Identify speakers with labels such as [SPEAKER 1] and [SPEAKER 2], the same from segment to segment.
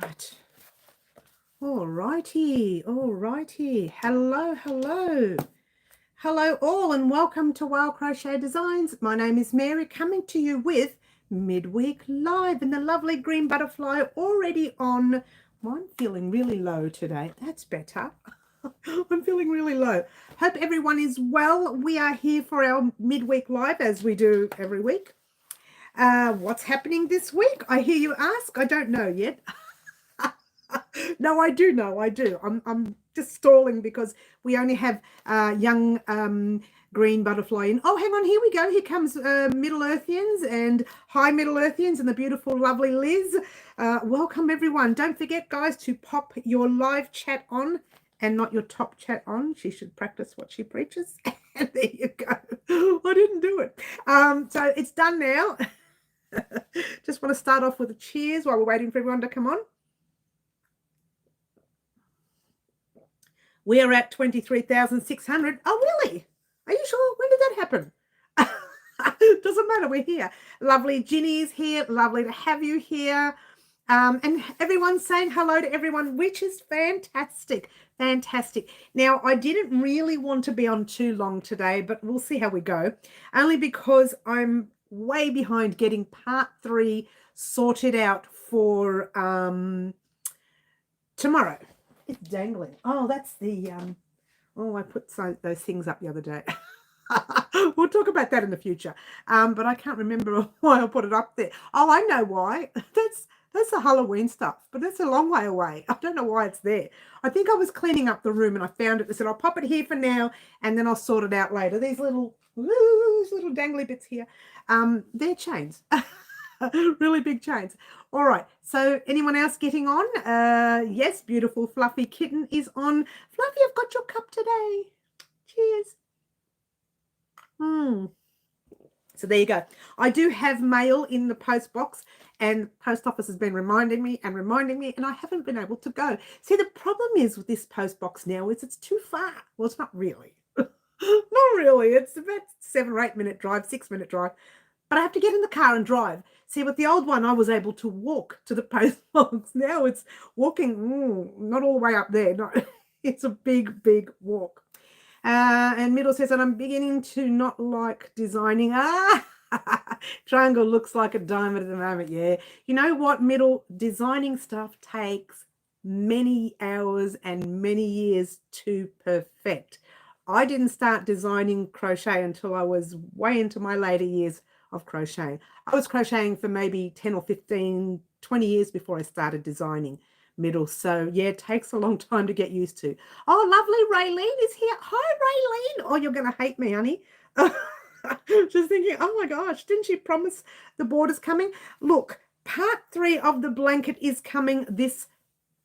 [SPEAKER 1] right. All righty. Hello, hello. Hello all and welcome to Wild Crochet Designs. My name is Mary, coming to you with Midweek Live and the lovely green butterfly already on. I'm feeling really low today. That's better. I'm feeling really low. Hope everyone is well. We are here for our Midweek Live as we do every week. What's happening this week? I hear you ask. I don't know yet. No, I do know. I do. I'm just stalling because we only have young green butterfly in. Oh, hang on. Here we go. Here comes Middle Earthians and hi Middle Earthians and the beautiful, lovely Liz. Welcome, everyone. Don't forget, guys, to pop your live chat on and not your top chat on. She should practice what she preaches. And there you go. I didn't do it. So it's done now. Just want to start off with a cheers while we're waiting for everyone to come on. We are at 23,600. Oh, really? Are you sure? When did that happen? Doesn't matter. We're here. Lovely Ginny's here. Lovely to have you here. And everyone's saying hello to everyone, which is fantastic. Fantastic. Now, I didn't really want to be on too long today, but we'll see how we go. Only because I'm way behind getting part 3 sorted out for tomorrow. It's dangling. Oh, that's the I put those things up the other day. We'll talk about that in the future. But I can't remember why I put it up there. Oh, I know why. That's the Halloween stuff, but that's a long way away. I don't know why it's there. I think I was cleaning up the room and I found it. I said, I'll pop it here for now and then I'll sort it out later. These little dangly bits here. They're chains. Really big chains. All right, so anyone else getting on? Yes, beautiful fluffy kitten is on. Fluffy, I've got your cup today. Cheers. So there you go. I do have mail in the post box and the post office has been reminding me and I haven't been able to go. See, the problem is with this post box now is it's too far. Well, it's not really. Not really. It's about 7 or 8 minute drive, 6-minute drive. But I have to get in the car and drive. See, with the old one, I was able to walk to the post box. Now it's walking, not all the way up there. No, it's a big, big walk. And Middle says that I'm beginning to not like designing. Triangle looks like a diamond at the moment. Yeah. You know what, Middle? Designing stuff takes many hours and many years to perfect. I didn't start designing crochet until I was way into my later years of crocheting. I was crocheting for maybe 10 or 15, 20 years before I started designing Middle. So yeah, it takes a long time to get used to. Oh, lovely Raylene is here. Hi, Raylene. Oh, you're going to hate me, honey. Just thinking, oh my gosh, didn't she promise the border's coming? Look, part 3 of the blanket is coming this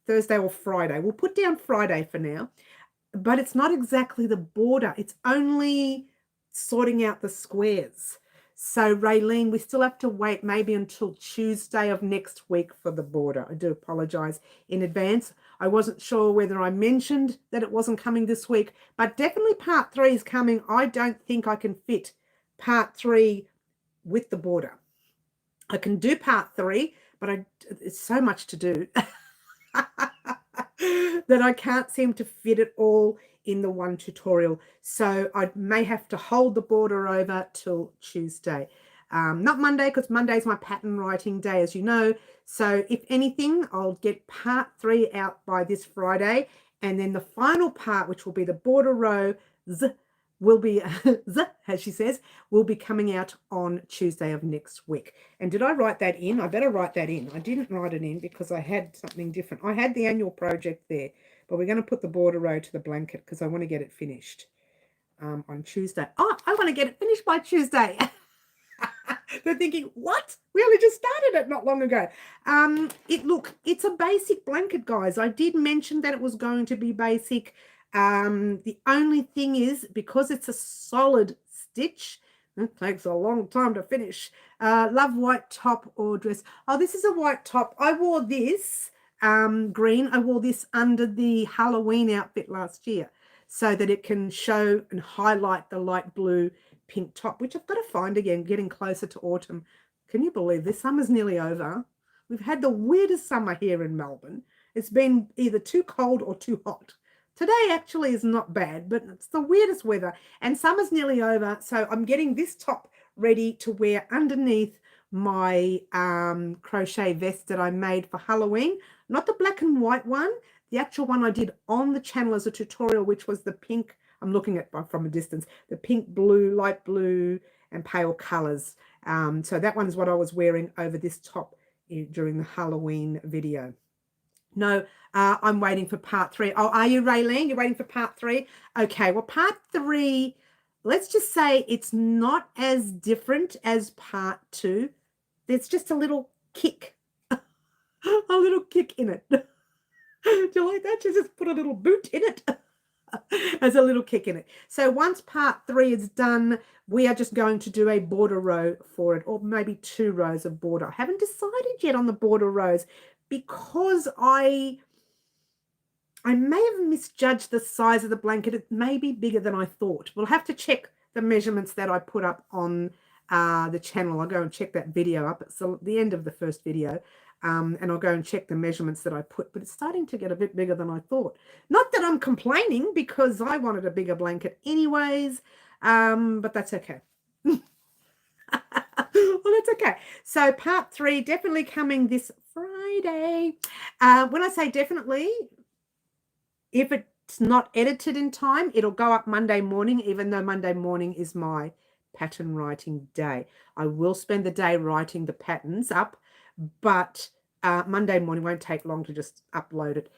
[SPEAKER 1] Thursday or Friday. We'll put down Friday for now, but it's not exactly the border. It's only sorting out the squares. So, Raylene, we still have to wait maybe until Tuesday of next week for the border. I do apologize in advance. I wasn't sure whether I mentioned that it wasn't coming this week, but definitely part 3 is coming. I don't think I can fit part 3 with the border. I can do part 3, but it's so much to do that I can't seem to fit it all in the one tutorial. So I may have to hold the border over till Tuesday. Not Monday, because Monday's my pattern writing day, as you know. So if anything, I'll get part 3 out by this Friday. And then the final part, which will be the border row, will be, as she says, will be coming out on Tuesday of next week. And did I write that in? I better write that in. I didn't write it in because I had something different. I had the annual project there, but we're going to put the border row to the blanket because I want to get it finished on Tuesday. Oh, I want to get it finished by Tuesday. They're thinking, what? We only just started it not long ago. Look, it's a basic blanket, guys. I did mention that it was going to be basic. The only thing is, because it's a solid stitch, it takes a long time to finish. Love white top or dress. Oh, this is a white top. I wore this green. I wore this under the Halloween outfit last year so that it can show and highlight the light blue pink top, which I've got to find again, getting closer to autumn. Can you believe this? Summer's nearly over. We've had the weirdest summer here in Melbourne. It's been either too cold or too hot. Today actually is not bad, but it's the weirdest weather. And summer's nearly over, so I'm getting this top ready to wear underneath my crochet vest that I made for Halloween. Not the black and white one, the actual one I did on the channel as a tutorial, which was the pink. I'm looking at from a distance, the pink, blue, light blue, and pale colors. So that one's what I was wearing over this top during the Halloween video. No, I'm waiting for part 3. Oh, are you, Raylene? You're waiting for part 3? Okay, well, part 3, let's just say it's not as different as part 2. There's just a little kick, a little kick in it. Do you like that? She just put a little boot in it. As a little kick in it. So once part 3 is done, we are just going to do a border row for it, or maybe 2 rows of border. I haven't decided yet on the border rows because I may have misjudged the size of the blanket. It may be bigger than I thought. We'll have to check the measurements that I put up on the channel. I'll go and check that video up. It's the end of the first video. And I'll go and check the measurements that I put, but it's starting to get a bit bigger than I thought. Not that I'm complaining, because I wanted a bigger blanket anyways, but that's okay. Well, that's okay. So part 3 definitely coming this Friday. When I say definitely, if it's not edited in time, it'll go up Monday morning, even though Monday morning is my pattern writing day. I will spend the day writing the patterns up, but Monday morning won't take long to just upload it.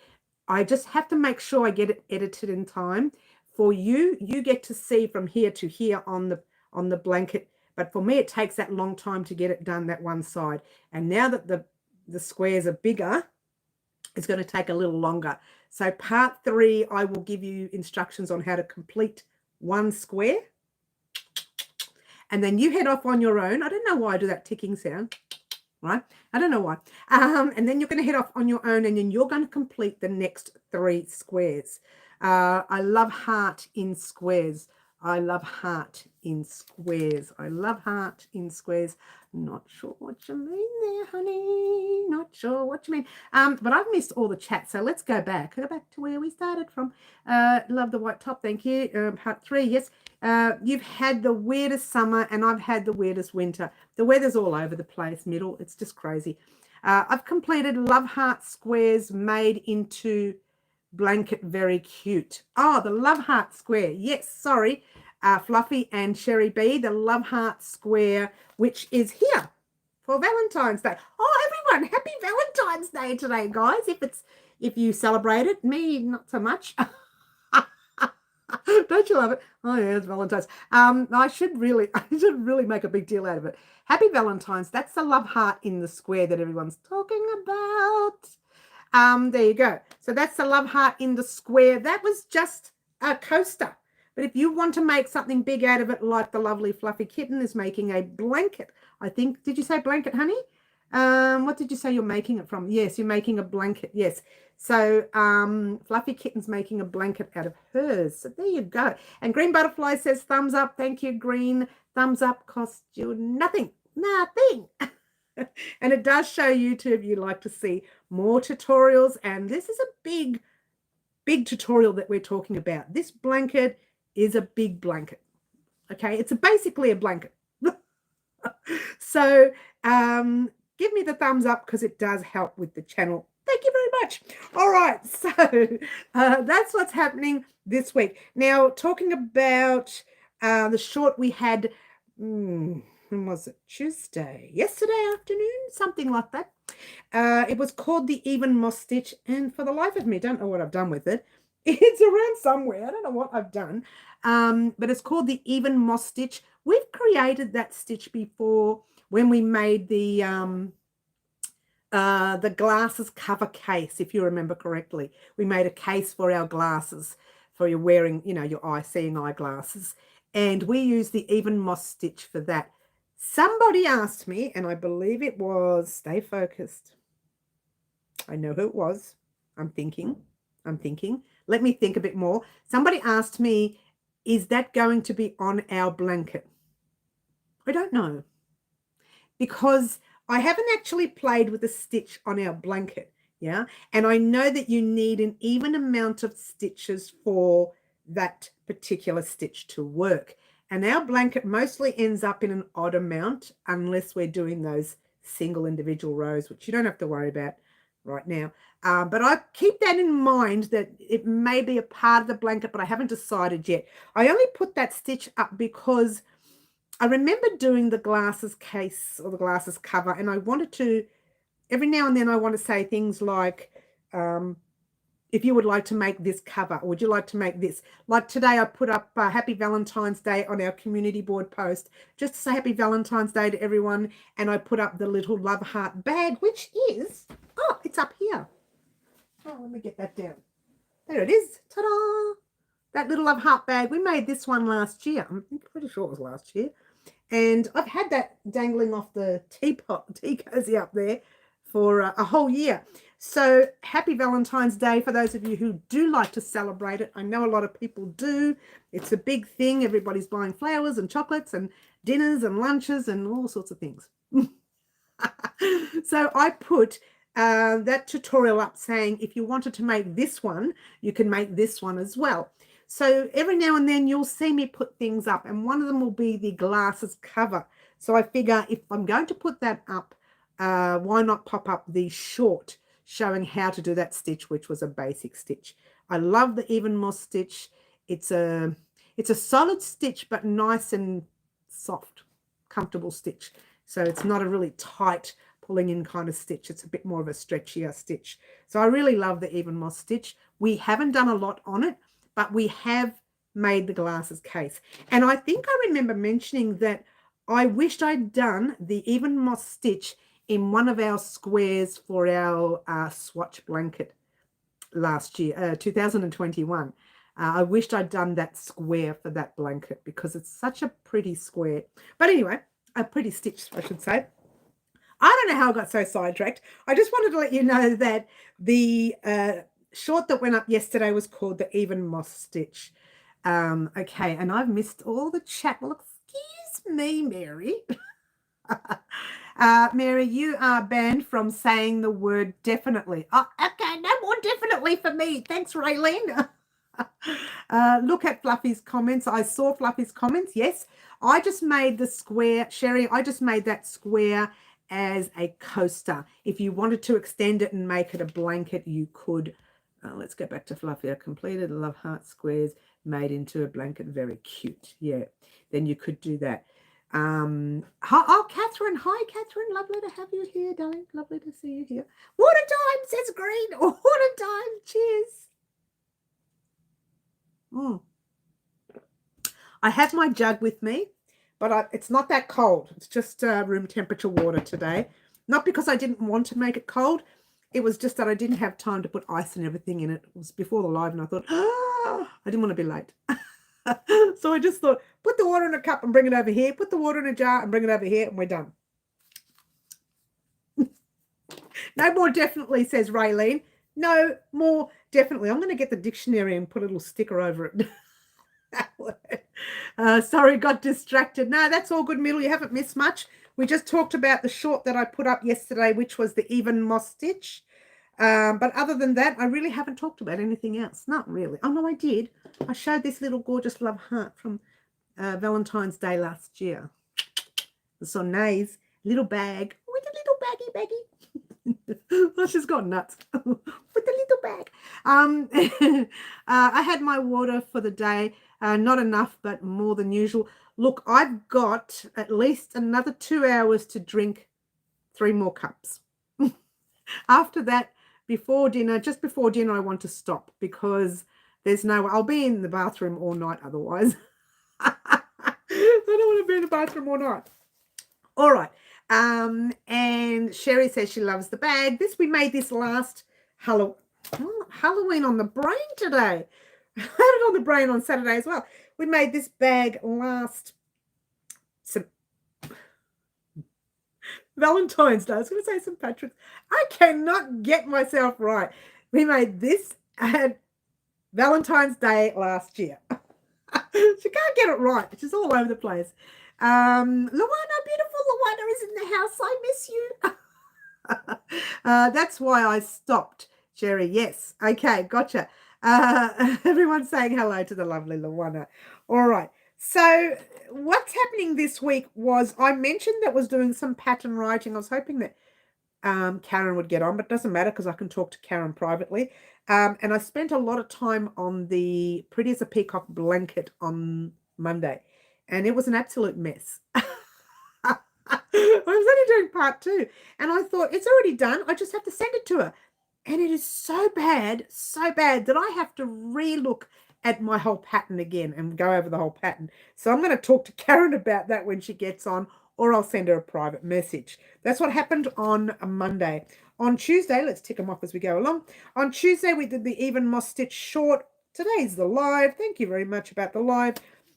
[SPEAKER 1] I just have to make sure I get it edited in time for you. You get to see from here to here on the blanket, but for me it takes that long time to get it done, that one side. And now that the squares are bigger, it's going to take a little longer. So part 3, I will give you instructions on how to complete one square, and then you head off on your own. I don't know why I do that ticking sound, right? I don't know why. And then you're going to head off on your own, and then you're going to complete the next 3 squares. I love heart in squares. I love heart in squares. I love heart in squares. Not sure what you mean there, honey. Not sure what you mean. But I've missed all the chat, so let's go back. Go back to where we started from. Love the white top. Thank you. Part 3, yes. You've had the weirdest summer, and I've had the weirdest winter. The weather's all over the place, middle. It's just crazy. I've completed love heart squares made into blanket. Very cute. Oh, the love heart square. Yes, sorry. Fluffy and Sherry B, the love heart square, which is here for Valentine's Day. Oh, everyone, happy Valentine's Day today, guys. If you celebrate it, me not so much. Don't you love it? Oh yeah, it's Valentine's. I should really make a big deal out of it. Happy Valentine's. That's the love heart in the square that everyone's talking about. There you go. So that's the love heart in the square. That was just a coaster. But if you want to make something big out of it, like the lovely Fluffy Kitten is making a blanket, I think. Did you say blanket, honey? What did you say you're making it from? Yes, you're making a blanket. Yes. So Fluffy Kitten's making a blanket out of hers. So there you go. And Green Butterfly says thumbs up. Thank you, Green. Thumbs up costs you nothing. Nothing. And it does show YouTube you'd like to see more tutorials. And this is a big tutorial that we're talking about. This blanket is a big blanket. Okay, it's basically a blanket. So give me the thumbs up, because it does help with the channel. Thank you very much. All right, so that's what's happening this week. Now, talking about the short we had, when was it? Tuesday, yesterday afternoon, something like that. It was called the Even Moss Stitch, and for the life of me, don't know what I've done with it. It's around somewhere. I don't know what I've done, but it's called the Even Moss Stitch. We've created that stitch before when we made the glasses cover case, if you remember correctly. We made a case for our glasses, for your wearing, your seeing eye glasses, and we used the Even Moss Stitch for that. Somebody asked me, and I believe it was, stay focused. I know who it was. I'm thinking. Let me think a bit more. Somebody asked me, is that going to be on our blanket? I don't know, because I haven't actually played with the stitch on our blanket, yeah? And I know that you need an even amount of stitches for that particular stitch to work. And our blanket mostly ends up in an odd amount unless we're doing those single individual rows, which you don't have to worry about right now. But I keep that in mind that it may be a part of the blanket, but I haven't decided yet. I only put that stitch up because I remember doing the glasses case or the glasses cover, and I wanted to, every now and then I want to say things like, if you would like to make this cover, or would you like to make this? Like today I put up Happy Valentine's Day on our community board post, just to say Happy Valentine's Day to everyone, and I put up the little love heart bag, which is, oh, it's up here. Oh, let me get that down. There it is. Ta-da! That little love heart bag. We made this one last year. I'm pretty sure it was last year. And I've had that dangling off the tea cozy up there for a whole year. So happy Valentine's Day for those of you who do like to celebrate it. I know a lot of people do. It's a big thing. Everybody's buying flowers and chocolates and dinners and lunches and all sorts of things. So I put that tutorial up saying if you wanted to make this one, you can make this one as well. So every now and then you'll see me put things up, and one of them will be the glasses cover. So I figure if I'm going to put that up, why not pop up the short showing how to do that stitch, which was a basic stitch. I love the even moss stitch. It's a solid stitch, but nice and soft, comfortable stitch. So it's not a really tight pulling in kind of stitch. It's a bit more of a stretchier stitch. So I really love the even moss stitch. We haven't done a lot on it, but we have made the glasses case. And I think I remember mentioning that I wished I'd done the even moss stitch in one of our squares for our swatch blanket last year, 2021. I wished I'd done that square for that blanket because it's such a pretty square. But anyway, a pretty stitch, I should say. I don't know how I got so sidetracked. I just wanted to let you know that the short that went up yesterday was called the even moss stitch. Okay, and I've missed all the chat. Well, excuse me, Mary. Mary, you are banned from saying the word definitely. Oh, okay, no more definitely for me. Thanks, Raylene. Look at Fluffy's comments. I saw Fluffy's comments. Yes, I just made the square. Sherry, I just made that square as a coaster. If you wanted to extend it and make it a blanket, you could. Let's go back to Fluffy. I completed love heart squares made into a blanket. Very cute. Yeah, then you could do that. Oh, Catherine. Hi, Catherine. Lovely to have you here, darling. Lovely to see you here. Water time, says Green. Water time. Cheers. I have my jug with me, but it's not that cold. It's just room temperature water today. Not because I didn't want to make it cold. It was just that I didn't have time to put ice and everything in it. It was before the live, and I thought, I didn't want to be late. So I just thought, put the water in a cup and bring it over here. Put the water in a jar and bring it over here, and we're done. No more definitely, says Raylene. No more definitely. I'm going to get the dictionary and put a little sticker over it. Sorry, got distracted. No, that's all good, Middle. You haven't missed much. We just talked about the short that I put up yesterday, which was the even moss stitch. But other than that, I really haven't talked about anything else. Not really. Oh, no, I did. I showed this little gorgeous love heart from Valentine's Day last year. So nice. Little bag. With a little baggy. Oh, she's got nuts. With a little bag. I had my water for the day. Not enough, but more than usual. Look, I've got at least another 2 hours to drink 3 more cups. After that, before dinner, just before dinner, I want to stop because there's no, I'll be in the bathroom all night otherwise. I don't want to be in the bathroom all night. All right. And Sherry says she loves the bag. We made this last Halloween on the brain today. I had it on the brain on Saturday as well. We made this bag last Valentine's Day. I was going to say St. Patrick's. I cannot get myself right. We made this at Valentine's Day last year. She can't get it right. She's all over the place. Luana, beautiful Luana is in the house. I miss you. That's why I stopped, Jerry. Yes. Okay, gotcha. Everyone's saying hello to the lovely Luana. All right. So what's happening this week was I mentioned that was doing some pattern writing. I was hoping that Karen would get on, but it doesn't matter because I can talk to Karen privately. And I spent a lot of time on the Pretty as a Peacock blanket on Monday, and it was an absolute mess. I was only doing part 2, and I thought it's already done. I just have to send it to her. And it is so bad that I have to re-look at my whole pattern again and go over the whole pattern. So I'm going to talk to Karen about that when she gets on, or I'll send her a private message. That's what happened on a Monday. On Tuesday, let's tick them off as we go along. On Tuesday, we did the even moss stitch short. Today's the live. Thank you very much about the live.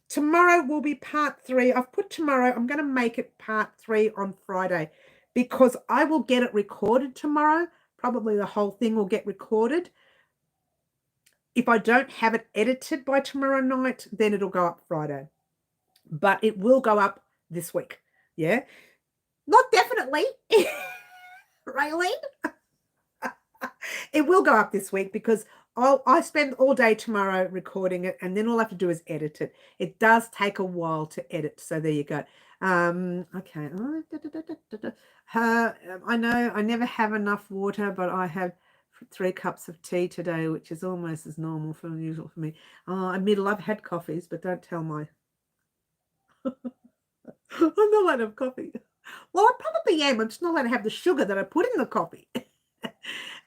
[SPEAKER 1] Tomorrow will be part 3. I've put tomorrow. I'm going to make it part 3 on Friday because I will get it recorded tomorrow. Probably the whole thing will get recorded. If I don't have it edited by tomorrow night, then it'll go up Friday. But it will go up this week. Yeah? Not definitely. Raylene? It will go up this week because I spend all day tomorrow recording it, and then all I have to do is edit it. It does take a while to edit, so there you go. Okay. I know I never have enough water, but I have 3 cups of tea today, which is almost as normal for usual for me. Admitted I've had coffees, but don't tell my... I'm not allowed to have coffee. Well, I probably am. I'm just not allowed to have the sugar that I put in the coffee. Jane,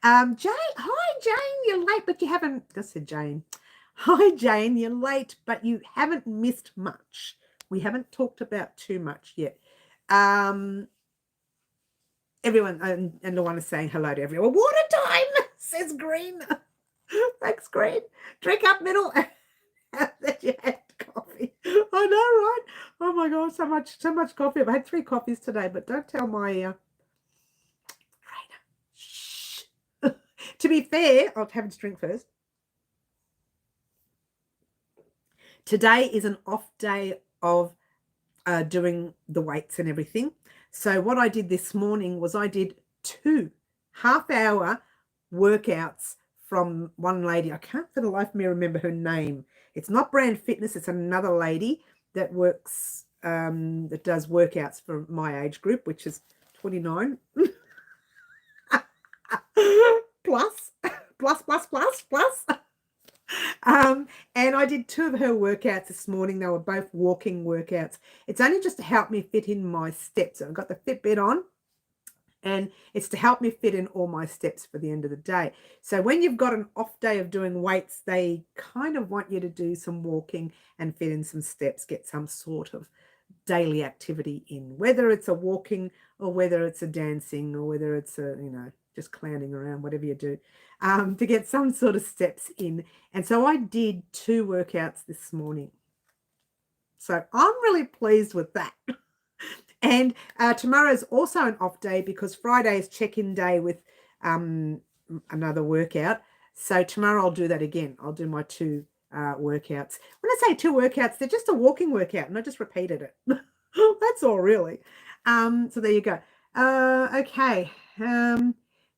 [SPEAKER 1] hi Jane, you're late, but you haven't. I said Jane. Hi Jane, you're late, but you haven't missed much. We haven't talked about too much yet. Everyone, and Luana is saying hello to everyone. Water time, says Green. Thanks, Green. Drink up, middle. That you had coffee. I know, right? Oh my God, so much coffee. I've had 3 coffees today, but don't tell my shh. To be fair, I'll have a drink first. Today is an off day of doing the weights and everything. So what I did this morning was I did 2 half-hour workouts from one lady. I can't for the life of me remember her name. It's not Brand Fitness. It's another lady that works, that does workouts for my age group, which is 29. plus. And I did 2 of her workouts this morning. They were both walking workouts. It's only just to help me fit in my steps. I've got the Fitbit on, and it's to help me fit in all my steps for the end of the day. So when you've got an off day of doing weights, they kind of want you to do some walking and fit in some steps, get some sort of daily activity in, whether it's a walking or whether it's a dancing or whether it's a, just clowning around, whatever you do, to get some sort of steps in. And so I did 2 workouts this morning. So I'm really pleased with that. And tomorrow is also an off day because Friday is check-in day with another workout. So tomorrow I'll do that again. I'll do my 2 workouts. When I say 2 workouts, they're just a walking workout, and I just repeated it. That's all really. So there you go. Okay.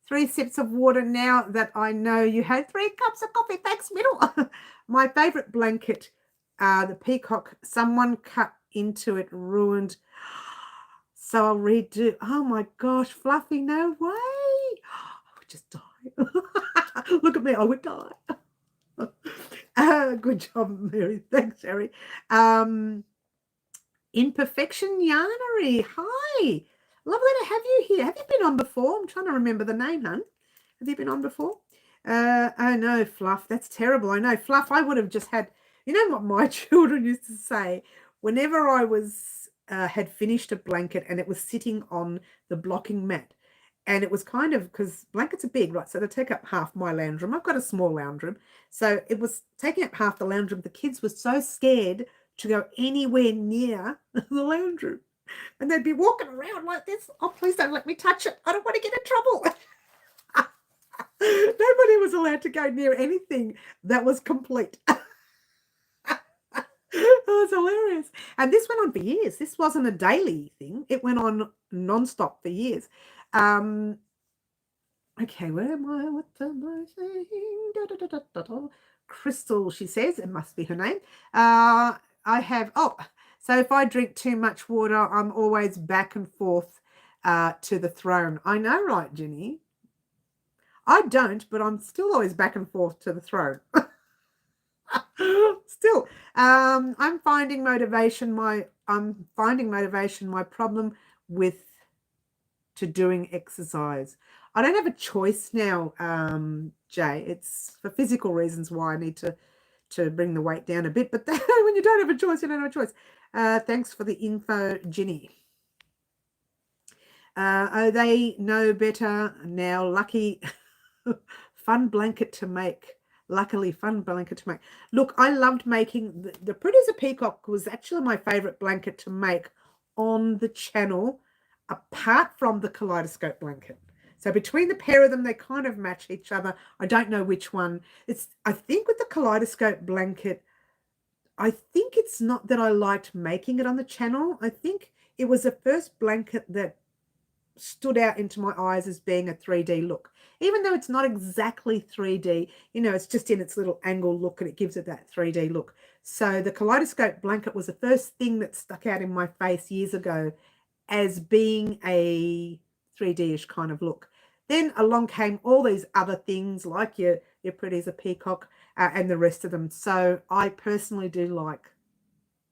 [SPEAKER 1] 3 sips of water now that I know you had 3 cups of coffee. Thanks, middle. My favorite blanket, the peacock, someone cut into it, ruined. So I'll redo. Oh my gosh, Fluffy, no way. I would just die. Look at me, I would die. Good job, Mary. Thanks, Sherry. Imperfection Yarnery. Hi. Lovely to have you here. Have you been on before? I'm trying to remember the name, hun. Have you been on before? Oh, no, Fluff. That's terrible. I know. Fluff, I would have just had... You know what my children used to say? Whenever I was had finished a blanket and it was sitting on the blocking mat, and it was kind of... Because blankets are big, right? So they take up half my lounge room. I've got a small lounge room. So it was taking up half the lounge room. The kids were so scared to go anywhere near the lounge room. And they'd be walking around like this. Oh, please don't let me touch it. I don't want to get in trouble. Nobody was allowed to go near anything that was complete. Oh, it's hilarious. And this went on for years. This wasn't a daily thing. It went on nonstop for years. Okay, where am I? What am I saying? Da, da, da, da, da, da. Crystal, she says, it must be her name. I have, so if I drink too much water, I'm always back and forth to the throne. I know, right, Ginny? I don't, but I'm still always back and forth to the throne. Still, I'm finding motivation. My problem with to doing exercise. I don't have a choice now, Jay. It's for physical reasons why I need to bring the weight down a bit. But when you don't have a choice, you don't have a choice. Thanks for the info, Ginny. Oh, they know better now. Lucky, fun blanket to make. Luckily, fun blanket to make. Look, I loved making the Pretty as a Peacock was actually my favorite blanket to make on the channel, apart from the kaleidoscope blanket. So between the pair of them, they kind of match each other. I don't know which one. I think with the kaleidoscope blanket, I think it's not that I liked making it on the channel. I think it was the first blanket that stood out into my eyes as being a 3D look. Even though it's not exactly 3D, it's just in its little angle look and it gives it that 3D look. So the kaleidoscope blanket was the first thing that stuck out in my face years ago as being a 3D-ish kind of look. Then along came all these other things like your Pretty as a Peacock and the rest of them. So I personally do like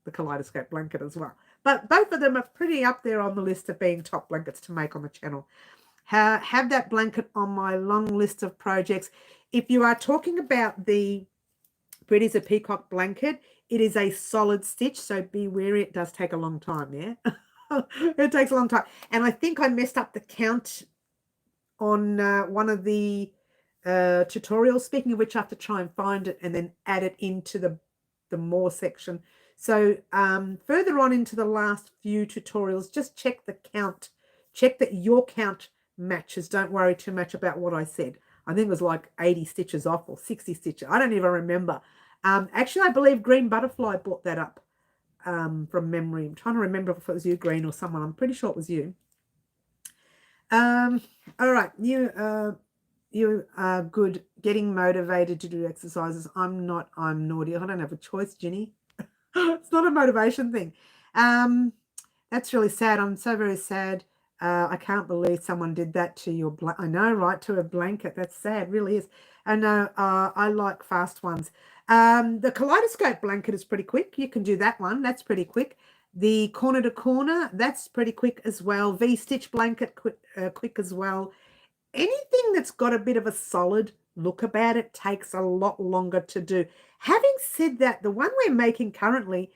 [SPEAKER 1] the kaleidoscope blanket as well. But both of them are pretty up there on the list of being top blankets to make on the channel. Have that blanket on my long list of projects. If you are talking about the Pretty as a Peacock blanket, it is a solid stitch, so be wary. It does take a long time, yeah? It takes a long time. And I think I messed up the count on one of the tutorials. Speaking of which, I have to try and find it and then add it into the more section. So further on into the last few tutorials, just check the count. Check that your count matches. Don't worry too much about what I said. I think it was like 80 stitches off or 60 stitches. I don't even remember. Actually, I believe Green Butterfly brought that up from memory. I'm trying to remember if it was you, Green, or someone. I'm pretty sure it was you. All right. You are good getting motivated to do exercises. I'm not. I'm naughty. I don't have a choice, Ginny. It's not a motivation thing. That's really sad. I'm so very sad. I can't believe someone did that to your blanket. I know, right, to a blanket. That's sad, really is. And I like fast ones. The kaleidoscope blanket is pretty quick. You can do that one. That's pretty quick. The corner to corner, that's pretty quick as well. V-stitch blanket, quick as well. Anything that's got a bit of a solid look about it takes a lot longer to do. Having said that, the one we're making currently,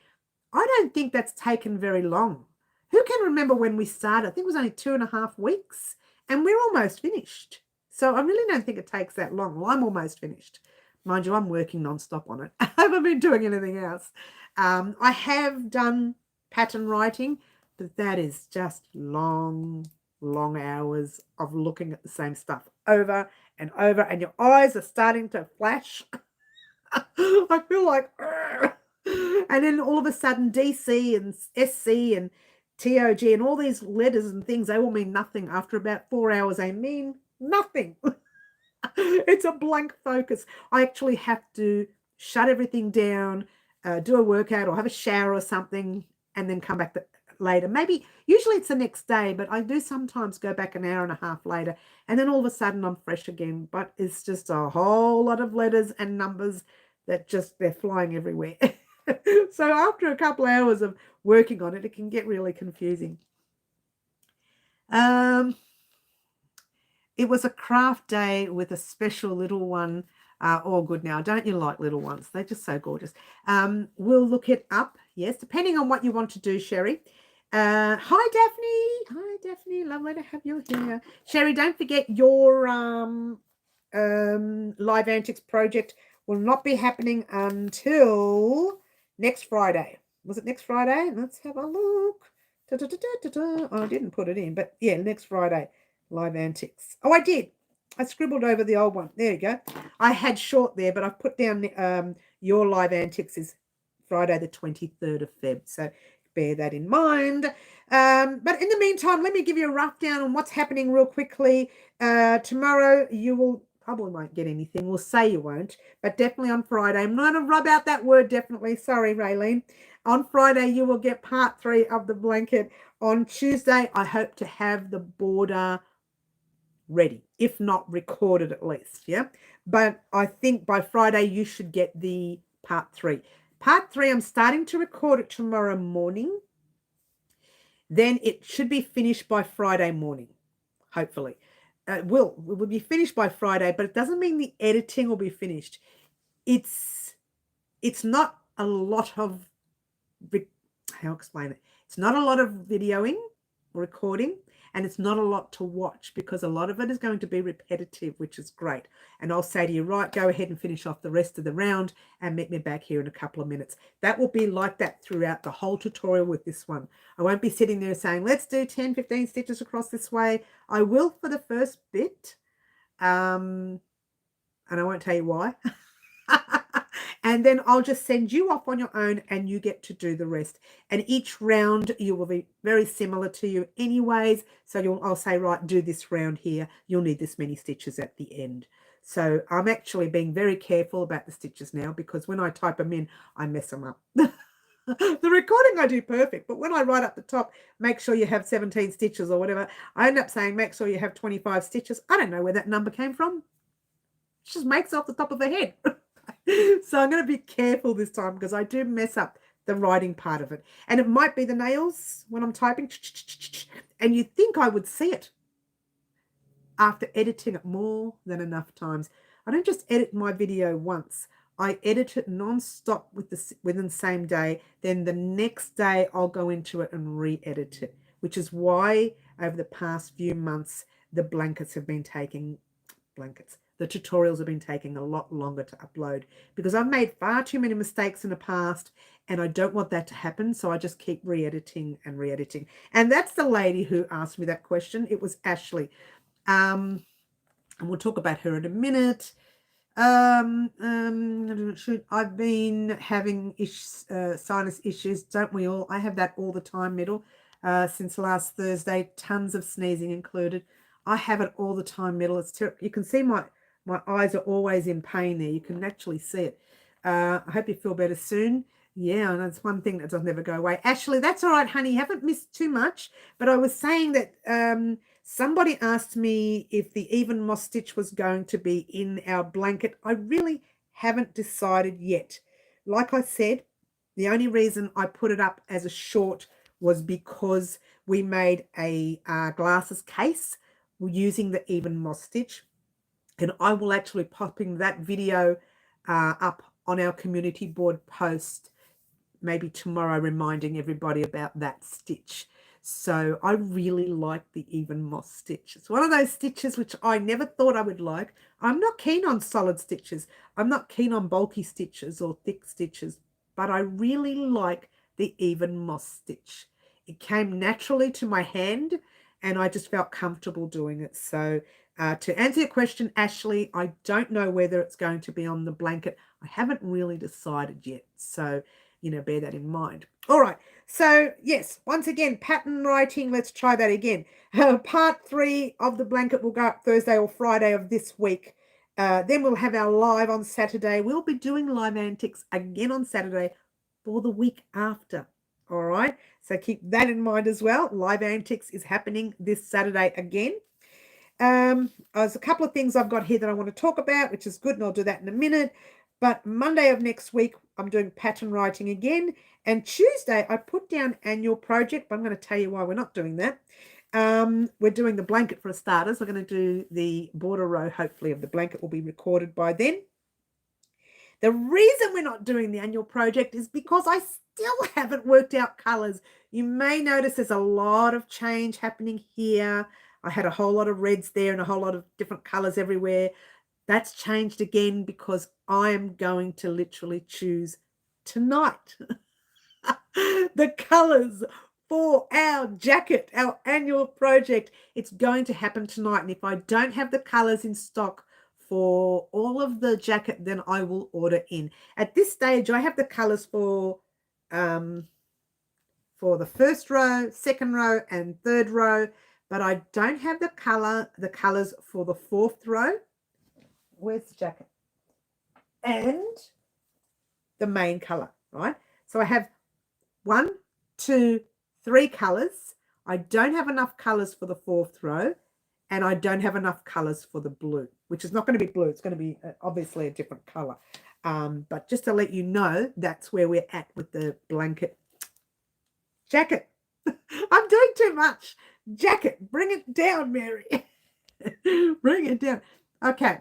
[SPEAKER 1] I don't think that's taken very long. Who can remember when we started? I think it was only 2.5 weeks and we're almost finished. So I really don't think it takes that long. Well, I'm almost finished. Mind you, I'm working nonstop on it. I haven't been doing anything else. I have done pattern writing, but that is just long hours of looking at the same stuff over and over, and your eyes are starting to flash. I feel like, and then all of a sudden DC and SC and TOG and all these letters and things, they all mean nothing. After about 4 hours, they mean nothing. It's a blank focus. I actually have to shut everything down, do a workout or have a shower or something, and then come back later. Maybe, usually it's the next day, but I do sometimes go back an hour and a half later, and then all of a sudden I'm fresh again. But it's just a whole lot of letters and numbers that they're flying everywhere. So after a couple of hours of working on it, it can get really confusing. It was a craft day with a special little one. All good now. Don't you like little ones? They're just so gorgeous. We'll look it up. Yes, depending on what you want to do, Sherry. Hi, Daphne. Hi, Daphne. Lovely to have you here. Sherry, don't forget your Live Antics project will not be happening until next Friday. Was it next Friday? Let's have a look. Oh, I didn't put it in, but yeah, next Friday. Live Antics. Oh, I did. I scribbled over the old one. There you go. I had short there, but I've put down your Live Antics is Friday the 23rd of Feb. So bear that in mind. But in the meantime, let me give you a rough down on what's happening real quickly. Tomorrow you will probably won't get anything. We'll say you won't, but definitely on Friday. I'm not going to rub out that word definitely. Sorry, Raylene. On Friday, you will get part 3 of the blanket. On Tuesday, I hope to have the border ready, if not recorded at least, yeah? But I think by Friday, you should get the part 3. Part 3, I'm starting to record it tomorrow morning. Then it should be finished by Friday morning, hopefully. It will be finished by Friday, but it doesn't mean the editing will be finished. It's not a lot of, how explain it? It's not a lot of videoing, recording, and it's not a lot to watch because a lot of it is going to be repetitive, which is great. And I'll say to you, right, go ahead and finish off the rest of the round and meet me back here in a couple of minutes. That will be like that throughout the whole tutorial with this one. I won't be sitting there saying, let's do 10, 15 stitches across this way. I will for the first bit, and I won't tell you why. And then I'll just send you off on your own and you get to do the rest. And each round you will be very similar to you anyways. So I'll say, right, do this round here. You'll need this many stitches at the end. So I'm actually being very careful about the stitches now because when I type them in, I mess them up. The recording I do perfect, but when I write up the top, make sure you have 17 stitches or whatever, I end up saying, make sure you have 25 stitches. I don't know where that number came from. It just makes it off the top of her head. So I'm going to be careful this time because I do mess up the writing part of it. And it might be the nails when I'm typing. And you'd think I would see it after editing it more than enough times. I don't just edit my video once. I edit it non-stop within the same day. Then the next day I'll go into it and re-edit it, which is why over the past few months the the tutorials have been taking a lot longer to upload because I've made far too many mistakes in the past and I don't want that to happen. So I just keep re-editing and re-editing. And that's the lady who asked me that question. It was Ashley. And we'll talk about her in a minute. I've been having sinus issues, don't we all? I have that all the time, Middle, since last Thursday, tons of sneezing included. I have it all the time, Middle. It's terrible. You can see my eyes are always in pain there. You can actually see it. I hope you feel better soon. Yeah, and that's one thing that doesn't ever go away. Ashley, that's all right, honey. You haven't missed too much. But I was saying that somebody asked me if the even moss stitch was going to be in our blanket. I really haven't decided yet. Like I said, the only reason I put it up as a short was because we made a glasses case using the even moss stitch. And I will actually popping that video up on our community board post maybe tomorrow, reminding everybody about that stitch. So I really like the even moss stitch. It's one of those stitches which I never thought I would like. I'm not keen on solid stitches. I'm not keen on bulky stitches or thick stitches, but I really like the even moss stitch. It came naturally to my hand and I just felt comfortable doing it. So to answer your question, Ashley, I don't know whether it's going to be on the blanket. I haven't really decided yet. So, you know, bear that in mind. All right. So, yes, once again, pattern writing. Let's try that again. Part 3 of the blanket will go up Thursday or Friday of this week. Then we'll have our live on Saturday. We'll be doing live antics again on Saturday for the week after. All right. So keep that in mind as well. Live antics is happening this Saturday again. There's a couple of things I've got here that I want to talk about, which is good, and I'll do that in a minute. But Monday of next week, I'm doing pattern writing again. And Tuesday, I put down annual project, but I'm going to tell you why we're not doing that. We're doing the blanket for starters. We're going to do the border row, hopefully, of the blanket will be recorded by then. The reason we're not doing the annual project is because I still haven't worked out colors. You may notice there's a lot of change happening here. I had a whole lot of reds there and a whole lot of different colors everywhere. That's changed again because I am going to literally choose tonight the colors for our jacket, our annual project. It's going to happen tonight. And if I don't have the colors in stock for all of the jacket, then I will order in. At this stage, I have the colors for the first row, second row, and third row, but I don't have the colors for the fourth row. Where's the jacket? And the main color, right? So I have 1, 2, 3 colors. I don't have enough colors for the fourth row, and I don't have enough colors for the blue, which is not going to be blue. It's going to be obviously a different color. But just to let you know, that's where we're at with the blanket jacket. I'm doing too much. Jacket, bring it down, Mary. Bring it down. Okay.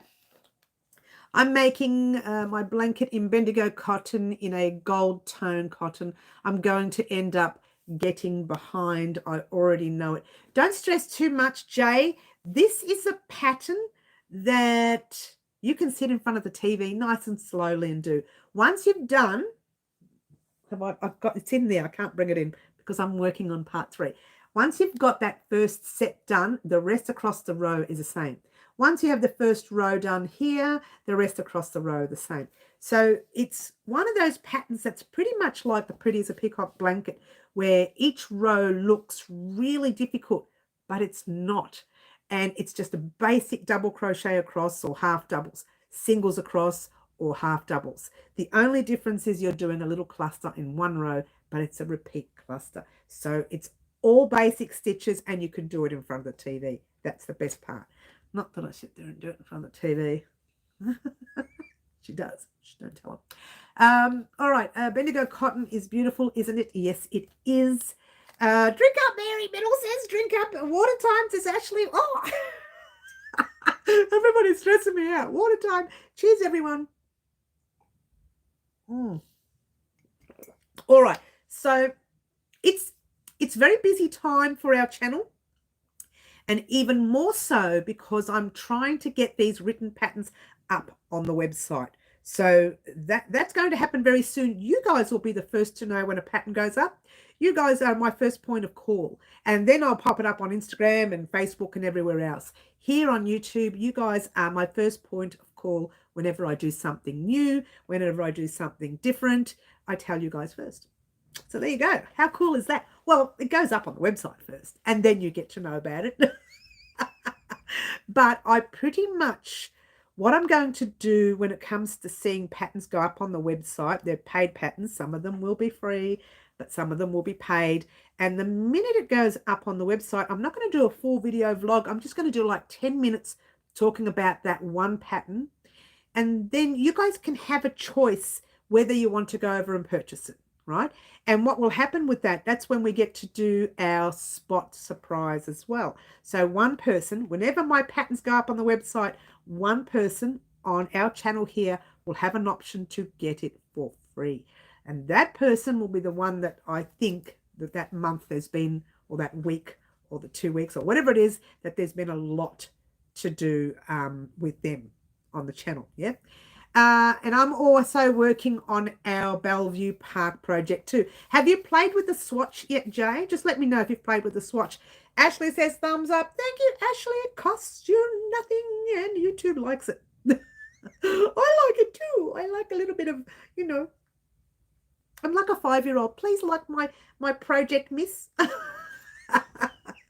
[SPEAKER 1] I'm making my blanket in Bendigo cotton, in a gold tone cotton. I'm going to end up getting behind. I already know it. Don't stress too much, Jay. This is a pattern that you can sit in front of the TV nice and slowly and do. Once you've done, I've got it's in there. I can't bring it in because I'm working on part 3. Once you've got that first set done, the rest across the row is the same. Once you have the first row done here, the rest across the row the same. So it's one of those patterns that's pretty much like the Pretty as a Peacock blanket, where each row looks really difficult, but it's not. And it's just a basic double crochet across or half doubles, singles across or half doubles. The only difference is you're doing a little cluster in one row, but it's a repeat cluster. So it's all basic stitches, and you can do it in front of the TV. That's the best part. Not that I sit there and do it in front of the TV. She does. Don't tell her. All right. Bendigo cotton is beautiful, isn't it? Yes, it is. Drink up, Mary. Middle says drink up. Water time, says Ashley. Oh, everybody's stressing me out. Water time. Cheers, everyone. All right. So it's very busy time for our channel. And even more so because I'm trying to get these written patterns up on the website. So that's going to happen very soon. You guys will be the first to know when a pattern goes up. You guys are my first point of call. And then I'll pop it up on Instagram and Facebook and everywhere else. Here on YouTube, you guys are my first point of call whenever I do something new, whenever I do something different. I tell you guys first. So there you go. How cool is that? Well, it goes up on the website first, and then you get to know about it. But I pretty much, what I'm going to do when it comes to seeing patterns go up on the website, they're paid patterns. Some of them will be free, but some of them will be paid. And the minute it goes up on the website, I'm not going to do a full video vlog. I'm just going to do like 10 minutes talking about that one pattern. And then you guys can have a choice whether you want to go over and purchase it. Right? And what will happen with that, that's when we get to do our spot surprise as well. So one person, whenever my patterns go up on the website, one person on our channel here will have an option to get it for free. And that person will be the one that I think that month there's been, or that week, or the 2 weeks, or whatever it is, that there's been a lot to do with them on the channel. Yeah. And I'm also working on our Bellevue Park project too. Have you played with the swatch yet, Jay? Just let me know if you've played with the swatch. Ashley says thumbs up. Thank you, Ashley. It costs you nothing and YouTube likes it. I like it too. I like a little bit of, you know, I'm like a 5-year-old. Please like my project, miss. I'm like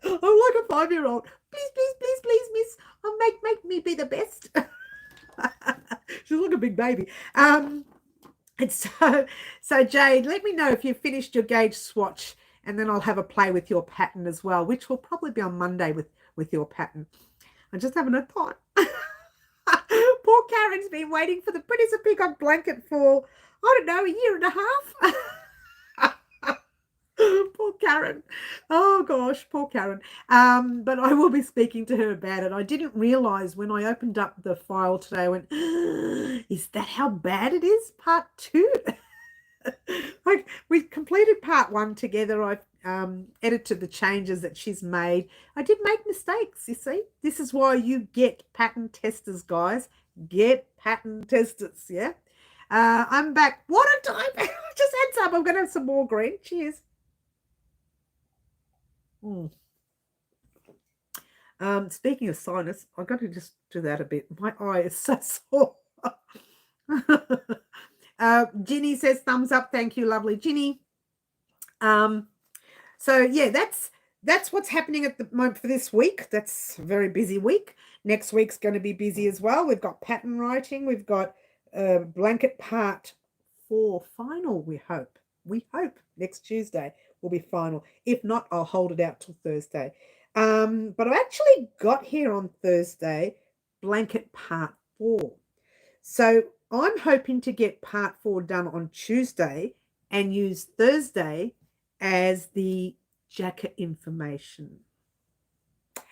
[SPEAKER 1] a 5-year-old. Please, please, please, please, miss. Make me be the best. She's like a big baby. And so Jade, let me know if you've finished your gauge swatch, and then I'll have a play with your pattern as well, which will probably be on Monday with your pattern. I'm just having a thought. Poor Karen's been waiting for the Pretty as a Peacock blanket for, I don't know, a year and a half. Poor Karen. Oh gosh, poor Karen. But I will be speaking to her about it. I didn't realize when I opened up the file today, I went, is that how bad it is? Part 2. Like, we completed part 1 together. I've edited the changes that she's made. I did make mistakes, you see. This is why you get pattern testers, guys. Get pattern testers, yeah. I'm back. What a time. I just had some. I'm going to have some more green. Cheers. Speaking of sinus, I've got to just do that a bit. My eye is so sore. Ginny says thumbs up. Thank you, lovely Ginny. So yeah, that's what's happening at the moment for this week. That's a very busy week. Next week's going to be busy as well. We've got pattern writing. We've got blanket part 4 final. We hope next Tuesday will be final. If not, I'll hold it out till Thursday. But I actually got here on Thursday blanket part 4. So I'm hoping to get part 4 done on Tuesday and use Thursday as the jacket information.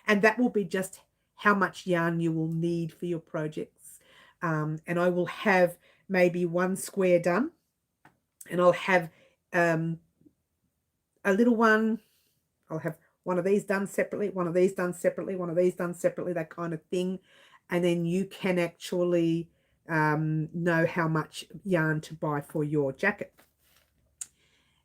[SPEAKER 1] And that will be just how much yarn you will need for your projects. And I will have maybe 1 square done, and I'll have a little one. I'll have one of these done separately, one of these done separately, one of these done separately, that kind of thing. And then you can actually know how much yarn to buy for your jacket.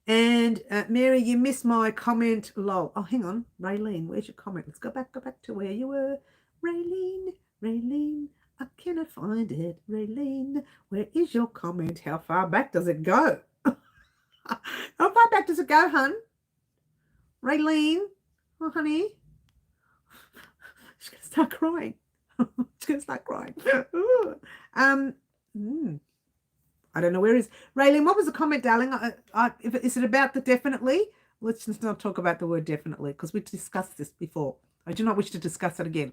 [SPEAKER 1] And Mary, you missed my comment. Lol. Oh, hang on. Raylene, where's your comment? Let's go back to where you were. Raylene, I cannot find it. Raylene, where is your comment? How far back does it go? How far back does it go, hun? Raylene, oh, honey. She's going to start crying. She's going to start crying. I don't know where is Raylene. What was the comment, darling? Is it about the definitely? Let's just not talk about the word definitely, because we discussed this before. I do not wish to discuss it again.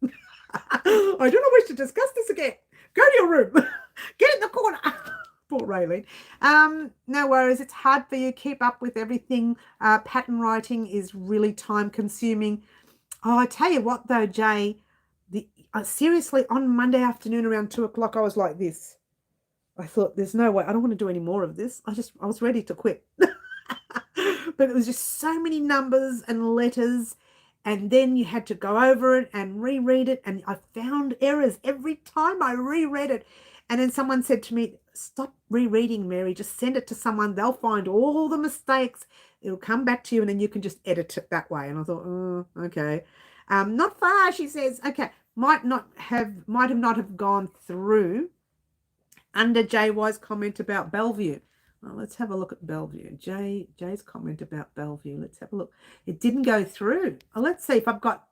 [SPEAKER 1] I do not wish to discuss this again. Go to your room. Get in the corner. Poor Raylene. No worries. It's hard for you. Keep up with everything. Pattern writing is really time consuming. Oh, I tell you what though, Jay, seriously, on Monday afternoon around 2 o'clock, I was like this. I thought, there's no way. I don't want to do any more of this. I was ready to quit. But it was just so many numbers and letters. And then you had to go over it and reread it. And I found errors every time I reread it. And then someone said to me, stop rereading, Mary. Just send it to someone. They'll find all the mistakes. It'll come back to you, and then you can just edit it that way. And I thought, oh, okay. Not far, she says. Okay. Might not have gone through under JY's comment about Bellevue. Well, let's have a look at Bellevue. Jay's comment about Bellevue. Let's have a look. It didn't go through. Oh, let's see if I've got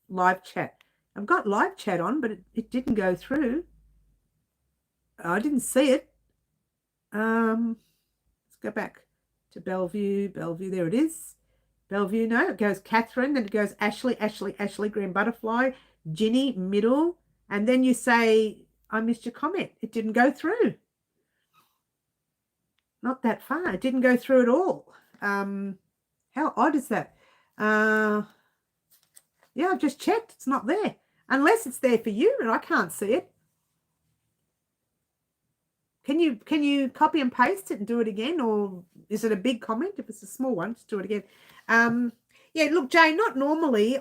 [SPEAKER 1] live chat. I've got live chat on, but it didn't go through. I didn't see it. Let's go back to Bellevue. Bellevue, there it is. Bellevue, no, it goes Catherine, then it goes Ashley, green butterfly, Ginny, middle, and then you say, I missed your comment. It didn't go through. Not that far. It didn't go through at all. How odd is that? Yeah, I've just checked. It's not there. Unless it's there for you and I can't see it. Can you copy and paste it and do it again? Or is it a big comment? If it's a small one, just do it again. Yeah, look, Jane, not normally.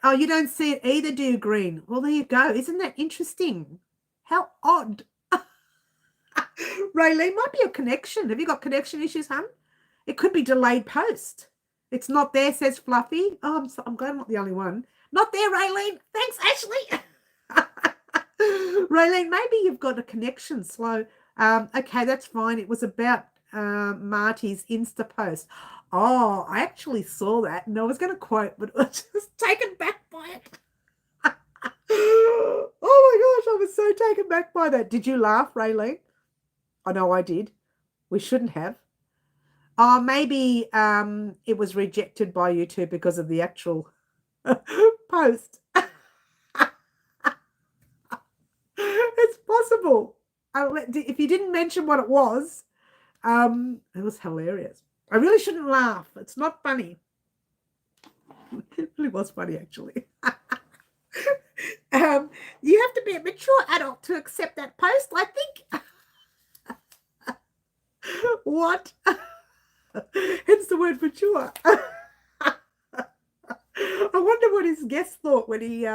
[SPEAKER 1] Oh, you don't see it either, do you, Green? Well, there you go. Isn't that interesting? How odd. Raylene, might be a connection. Have you got connection issues, hun? It could be delayed post. It's not there, says Fluffy. Oh, I'm glad I'm not the only one. Not there, Raylene. Thanks, Ashley. Raylene, maybe you've got a connection slow. Okay, that's fine. It was about Marty's Insta post. Oh, I actually saw that, and I was going to quote, but I was just taken back by it. Oh my gosh, I was so taken back by that. Did you laugh, Raylene? I know I did. We shouldn't have. Oh, maybe it was rejected by YouTube because of the actual post. It's possible. If you didn't mention what it was hilarious. I really shouldn't laugh. It's not funny. It really was funny, actually. You have to be a mature adult to accept that post, I think. What? Hence the word mature. I wonder what his guest thought when he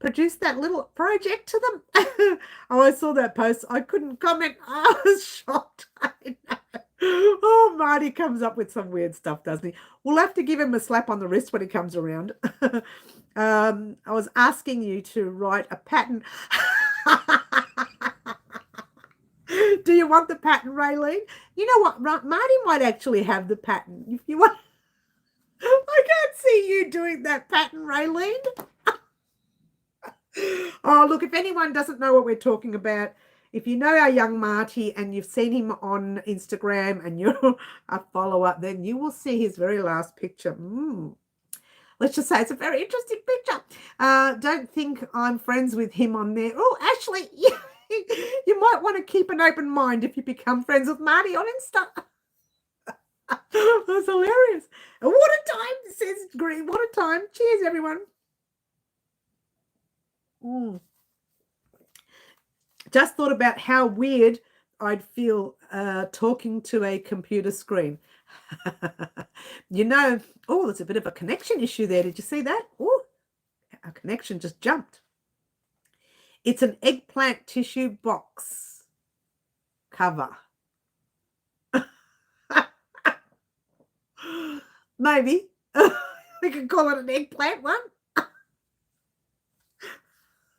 [SPEAKER 1] produced that little project to them. Oh, I saw that post. I couldn't comment. I was shocked. I know. Oh, Marty comes up with some weird stuff, doesn't he? We'll have to give him a slap on the wrist when he comes around. I was asking you to write a pattern. Do you want the pattern, Raylene? You know what? Marty might actually have the pattern. If you want, I can't see you doing that pattern, Raylene. Oh, look, if anyone doesn't know what we're talking about, if you know our young Marty and you've seen him on Instagram and you're a follower, then you will see his very last picture. Let's just say it's a very interesting picture. Don't think I'm friends with him on there. Oh, actually, you might want to keep an open mind if you become friends with Marty on Insta. That's hilarious. What a time, says Green. What a time. Cheers, everyone. Just thought about how weird I'd feel talking to a computer screen. You know, oh, there's a bit of a connection issue there. Did you see that? Oh, our connection just jumped. It's an eggplant tissue box cover. Maybe. We could call it an eggplant one.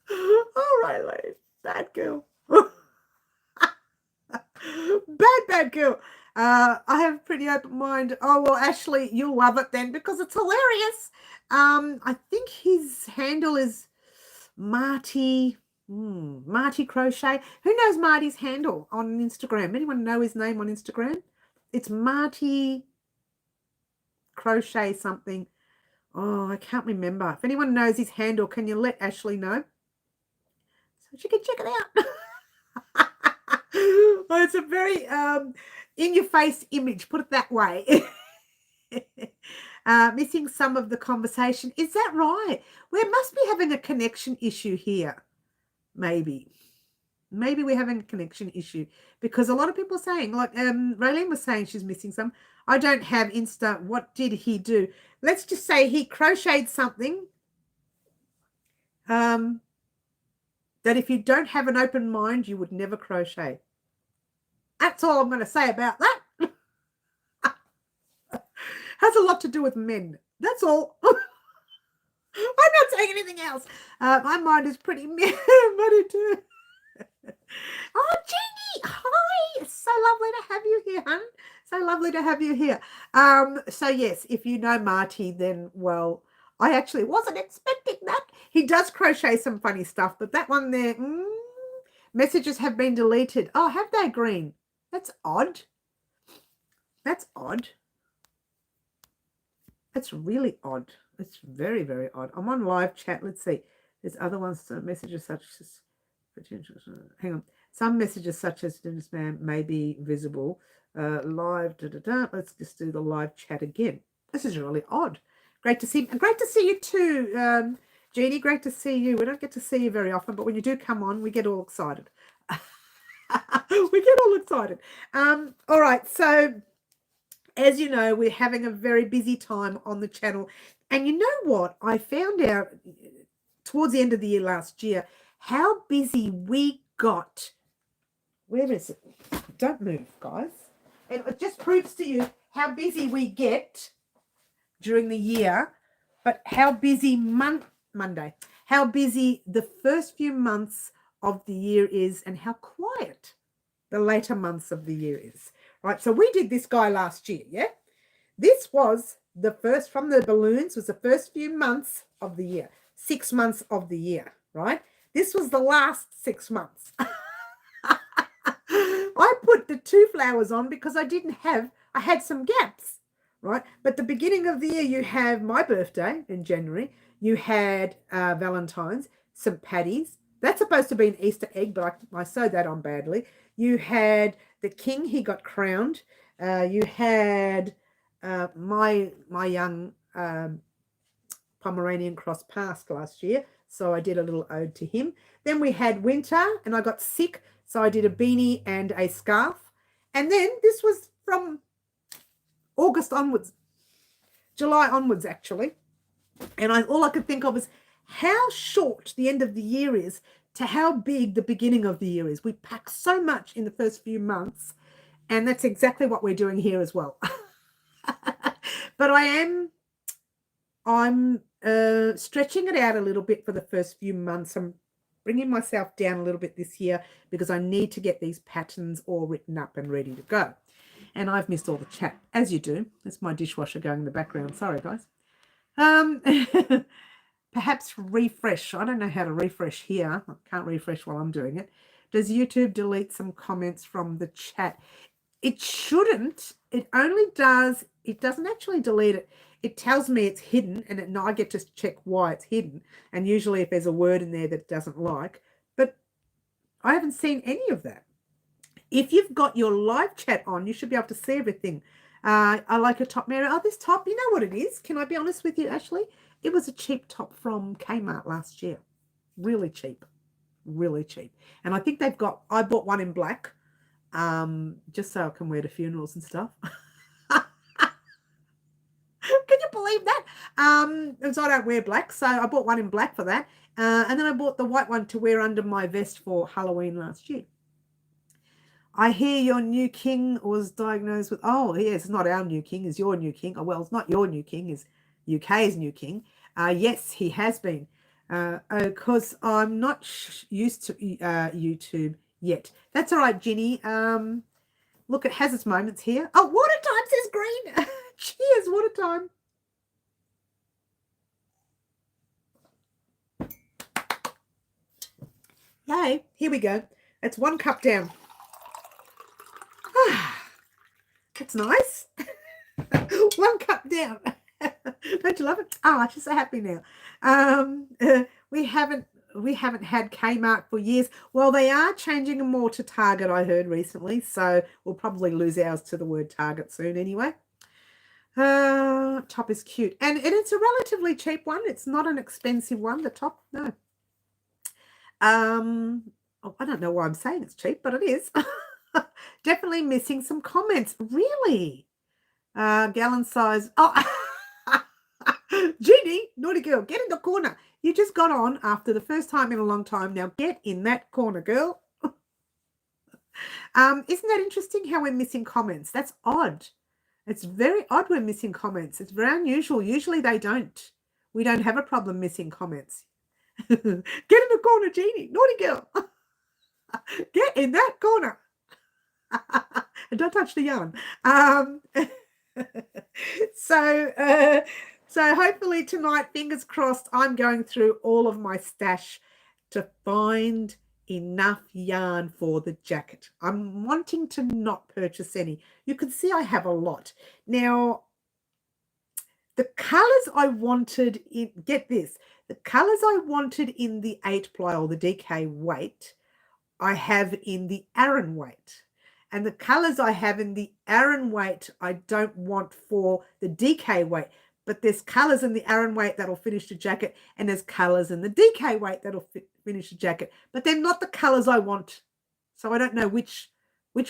[SPEAKER 1] All right, ladies. Bad girl. Bad girl. I have a pretty open mind. Oh, well, Ashley, you'll love it then because it's hilarious. I think his handle is Marty Crochet. Who knows Marty's handle on Instagram? Anyone know his name on Instagram? It's Marty Crochet something. Oh, I can't remember. If anyone knows his handle, can you let Ashley know? So she can check it out. Oh, it's a very in-your-face image, put it that way. Missing some of the conversation. Is that right? We must be having a connection issue here. Maybe we're having a connection issue because a lot of people are saying, like Raylene was saying she's missing some. I don't have Insta. What did he do? Let's just say he crocheted something that if you don't have an open mind, you would never crochet. That's all I'm going to say about that. Has a lot to do with men. That's all. I'm not saying anything else. My mind is pretty muddy too. Oh, Jayne, hi. It's so lovely to have you here, hon. So lovely to have you here. So yes, if you know Marty, then, well, I actually wasn't expecting that. He does crochet some funny stuff, but that one there, messages have been deleted. Oh, have they, Green? That's odd. That's odd. That's really odd. It's very, very odd. I'm on live chat. Let's see. There's other ones, messages such as potential. Hang on. Some messages such as spam may be visible. Live. Let's just do the live chat again. This is really odd. Great to see. Great to see you too, Jeannie. Great to see you. We don't get to see you very often, but when you do come on, we get all excited. We get all excited. All right. So, as you know, we're having a very busy time on the channel. And you know what? I found out towards the end of the year last year how busy we got. Where is it? Don't move, guys. And it just proves to you how busy we get during the year, but how busy Monday, how busy the first few months of the year is and how quiet the later months of the year is. Right, so we did this guy last year, yeah? This was the first, from the balloons, was the first few months of the year, 6 months of the year, right? This was the last 6 months. I put the 2 flowers on because I had some gaps, right? But the beginning of the year, you have my birthday in January. You had Valentine's, St. Patty's. That's supposed to be an Easter egg, but I sewed that on badly. You had the king, he got crowned. You had my young Pomeranian cross passed last year, so I did a little ode to him. Then we had winter, and I got sick, so I did a beanie and a scarf. And then this was from August onwards, July onwards, actually. And all I could think of is how short the end of the year is to how big the beginning of the year is. We pack so much in the first few months, And that's exactly what we're doing here as well. But I'm stretching it out a little bit for the first few months. I'm bringing myself down a little bit this year because I need to get these patterns all written up and ready to go. And I've missed all the chat, as you do. That's my dishwasher going in the background. Sorry, guys. Perhaps refresh. I don't know how to refresh here. I can't refresh while I'm doing it. Does YouTube delete some comments from the chat? It shouldn't. It only does. It doesn't actually delete it. It tells me it's hidden, and I get to check why it's hidden. And usually if there's a word in there that it doesn't like. But I haven't seen any of that. If you've got your live chat on, you should be able to see everything. I like a top, Mary. Oh, this top, you know what it is? Can I be honest with you, Ashley? It was a cheap top from Kmart last year. Really cheap. Really cheap. And I think I bought one in black, just so I can wear to funerals and stuff. Can you believe that? Because I don't wear black, so I bought one in black for that. And then I bought the white one to wear under my vest for Halloween last year. I hear your new king was diagnosed with, oh, yes, it's not our new king, it's your new king. Oh, well, it's not your new king, it's UK's new king. Yes, he has been. Because I'm not used to YouTube yet. That's all right, Ginny. Look, it has its moments here. Oh, water time says green. Cheers, water time. Yay, here we go. It's 1 cup down. That's nice. 1 cup down. Don't you love it? Oh, I'm just so happy now. We haven't had Kmart for years. Well, they are changing them more to Target, I heard recently. So we'll probably lose ours to the word Target soon anyway. Top is cute. And it's a relatively cheap one. It's not an expensive one, the top. No. Oh, I don't know why I'm saying it's cheap, but it is. Definitely missing some comments. Really? Gallon size. Oh, Ginny, naughty girl, get in the corner. You just got on after the first time in a long time. Now get in that corner, girl. Isn't that interesting how we're missing comments? That's odd. It's very odd we're missing comments. It's very unusual. Usually they don't. We don't have a problem missing comments. Get in the corner, Jeannie. Naughty girl. Get in that corner. And don't touch the yarn. So hopefully tonight, fingers crossed, I'm going through all of my stash to find enough yarn for the jacket. I'm wanting to not purchase any. You can see I have a lot. Now, the colors I wanted in, get this, the colors I wanted in the 8-ply or the DK weight, I have in the Aran weight. And the colors I have in the Aran weight, I don't want for the DK weight. But there's colors in the Aran weight that'll finish the jacket, and there's colors in the DK weight that'll finish the jacket. But they're not the colors I want. So I don't know which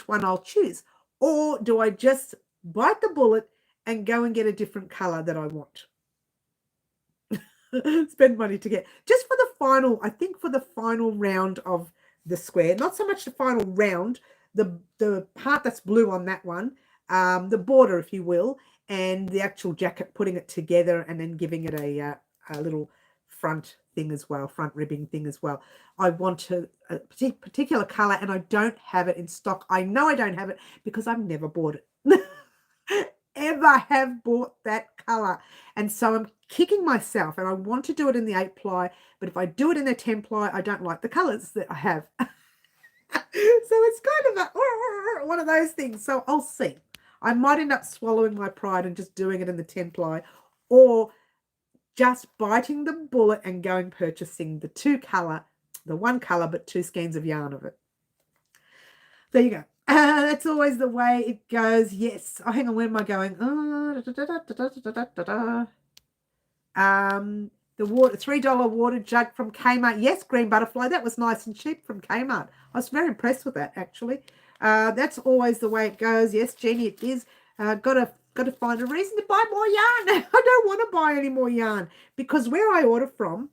[SPEAKER 1] one I'll choose. Or do I just bite the bullet and go and get a different color that I want? Spend money to get. Just for the final, I think for the final round of the square. Not so much the final round, the part that's blue on that one, the border, if you will, and the actual jacket, putting it together and then giving it a little front thing as well, front ribbing thing as well. I want a particular color, and I don't have it in stock. I know I don't have it because I've never bought it. Ever have bought that color. And so I'm kicking myself, and I want to do it in the 8-ply, but if I do it in the 10-ply, I don't like the colors that I have. So it's kind of one of those things. So I'll see. I might end up swallowing my pride and just doing it in the 10-ply, or just biting the bullet and going purchasing the one color, but 2 skeins of yarn of it. There you go. That's always the way it goes. Yes. Oh, hang on. Where am I going? The $3 water jug from Kmart. Yes, green butterfly. That was nice and cheap from Kmart. I was very impressed with that, actually. That's always the way it goes. Yes, Jenny, it is. Got to find a reason to buy more yarn. I don't want to buy any more yarn because where I order from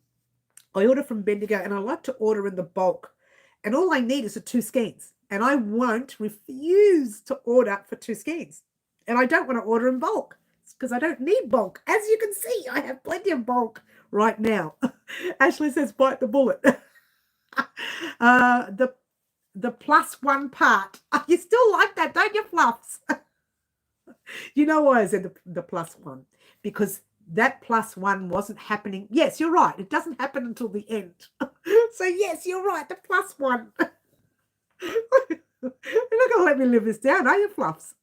[SPEAKER 1] Bendigo, and I like to order in the bulk, and all I need is 2 skeins. and I won't refuse to order for 2 skeins. And I don't want to order in bulk because I don't need bulk. As you can see, I have plenty of bulk right now. Ashley says, bite the bullet. The +1 part. You still like that, don't you, Fluffs? You know why I said the +1? Because that +1 wasn't happening. Yes, you're right. It doesn't happen until the end. So, yes, you're right. The +1. You're not going to let me live this down, are you, Fluffs?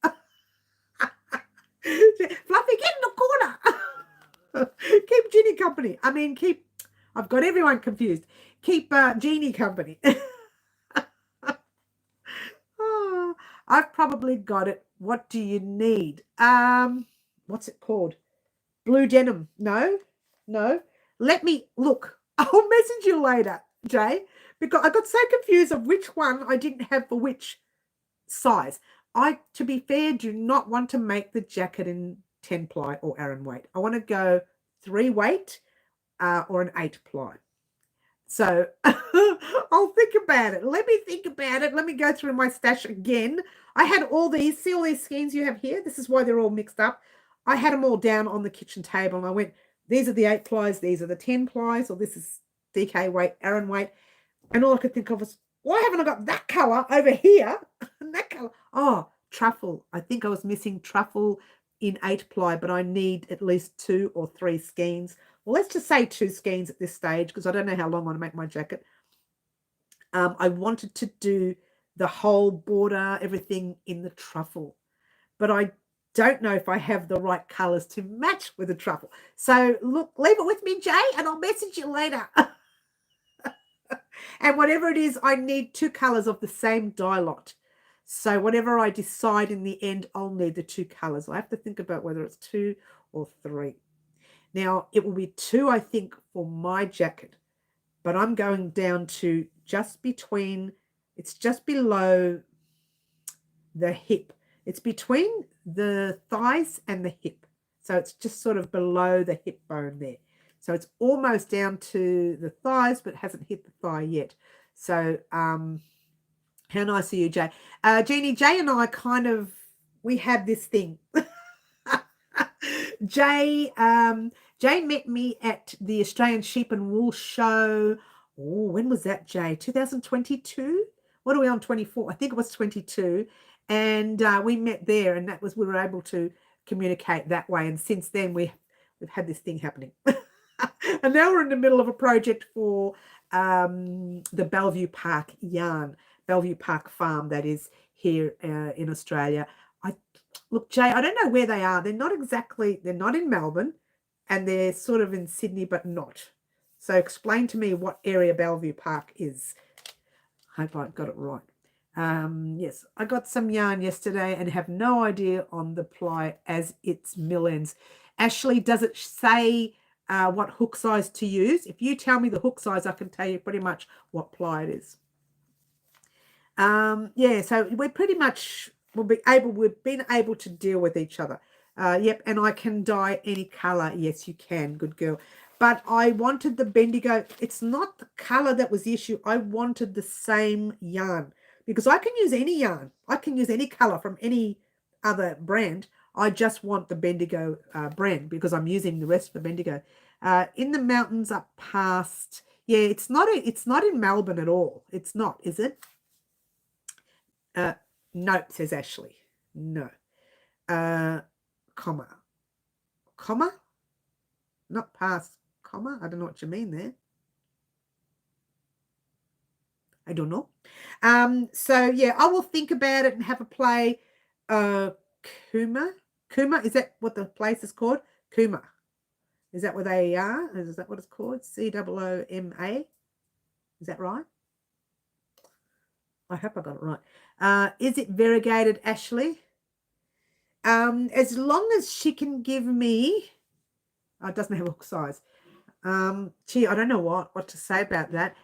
[SPEAKER 1] Fluffy, get in the corner. Keep Ginny company. I mean, I've got everyone confused. Keep Jayne company. Oh, I've probably got it. What do you need? What's it called? Blue denim. No. Let me look. I'll message you later, Jay, because I got so confused of which one I didn't have for which size. I, to be fair, do not want to make the jacket in 10 ply or Aran weight. I want to go 3 weight or an 8 ply. So I'll think about it. Let me think about it. Let me go through my stash again. I had all these, see all these skeins you have here? This is why they're all mixed up. I had them all down on the kitchen table and I went, these are the 8 plies, these are the 10 plies, or this is DK weight, Aran weight. And all I could think of was, why haven't I got that colour over here? And that colour. Oh, truffle. I think I was missing truffle in 8 ply, but I need at least 2 or 3 skeins. Well, let's just say 2 skeins at this stage because I don't know how long I want to make my jacket. I wanted to do the whole border, everything in the truffle, but I don't know if I have the right colours to match with the truffle. So look, leave it with me, Jay, and I'll message you later. And whatever it is, I need 2 colours of the same dye lot. So whatever I decide in the end, I'll need the 2 colours. I have to think about whether it's 2 or 3. Now, it will be 2, I think, for my jacket, but I'm going down to just between, it's just below the hip. It's between the thighs and the hip. So it's just sort of below the hip bone there. So it's almost down to the thighs, but hasn't hit the thigh yet. So how nice of you, Jay. Jeannie, Jay and I we have this thing. Jay met me at the Australian Sheep and Wool Show. Oh, when was that, Jay? 2022? What are we on, 24? I think it was 22. And we met there, and we were able to communicate that way. And since then, we've had this thing happening. And now we're in the middle of a project for the Bellevue Park yarn, Bellevue Park farm that is here in Australia. Look, Jay, I don't know where they are. They're not in Melbourne, and they're sort of in Sydney, but not. So explain to me what area Bellevue Park is. I hope I got it right. Yes, I got some yarn yesterday and have no idea on the ply as its mill ends. Ashley, does it say what hook size to use? If you tell me the hook size, I can tell you pretty much what ply it is. Yeah, so we're pretty much, we've been able to deal with each other. Yep, and I can dye any colour. Yes, you can, good girl. But I wanted the Bendigo. It's not the colour that was the issue. I wanted the same yarn because I can use any yarn. I can use any colour from any other brand. I just want the Bendigo brand because I'm using the rest of the Bendigo. In the mountains up past, yeah, it's not in Melbourne at all. It's not, is it? Nope, says Ashley. No. Comma. Not past comma. I don't know what you mean there. I don't know. So yeah, I will think about it and have a play. Kuma, is that what the place is called? Kuma. Is that where they are? Is that what it's called? COOMA. Is that right? I hope I got it right. Is it variegated, Ashley? As long as she can give me, it doesn't have a hook size. Gee, I don't know what to say about that.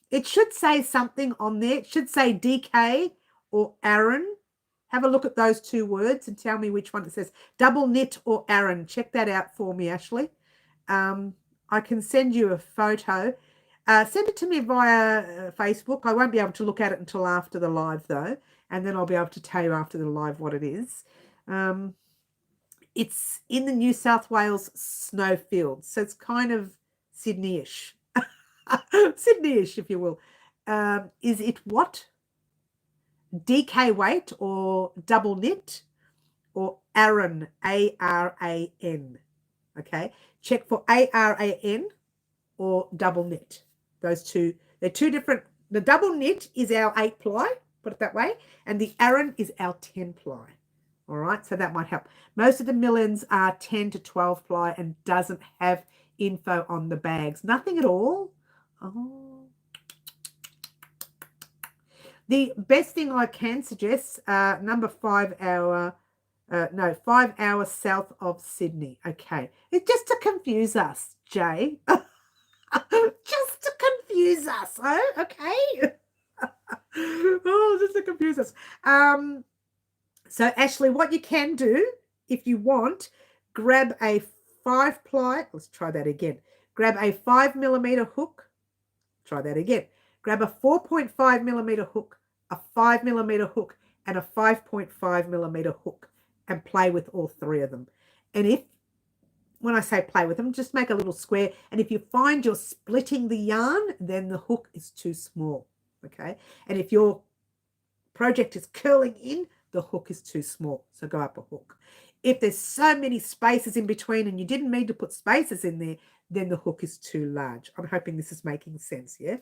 [SPEAKER 1] It should say something on there. It should say DK or Aran. Have a look at those 2 words and tell me which one it says. Double knit or Aran. Check that out for me, Ashley. I can send you a photo. Send it to me via Facebook. I won't be able to look at it until after the live, though, and then I'll be able to tell you after the live what it is. It's in the New South Wales snowfields, so it's kind of Sydney-ish. Sydney-ish, if you will. Is it what? DK weight or double knit or Aran, A-R-A-N. Okay, check for A-R-A-N or double knit. Those two, they're two different. The double knit is our 8 ply, put it that way, and the Aran is our 10 ply. All right, so that might help. Most of the Millens are 10 to 12 ply and doesn't have info on the bags. Nothing at all. Oh. The best thing I can suggest, number 5 hour, 5 hours south of Sydney. Okay, it's just to confuse us, Jay. Just to confuse us, oh, okay. Oh, just to confuse us. So Ashley, what you can do if you want, grab a 5 ply. Let's try that again. Grab a 5mm hook. Try that again. Grab a 4.5mm hook, a 5mm hook, and a 5.5mm hook, and play with all 3 of them. And when I say play with them, just make a little square. And if you find you're splitting the yarn, then the hook is too small, okay? And if your project is curling in, the hook is too small, so go up a hook. If there's so many spaces in between and you didn't mean to put spaces in there, then the hook is too large. I'm hoping this is making sense, yeah?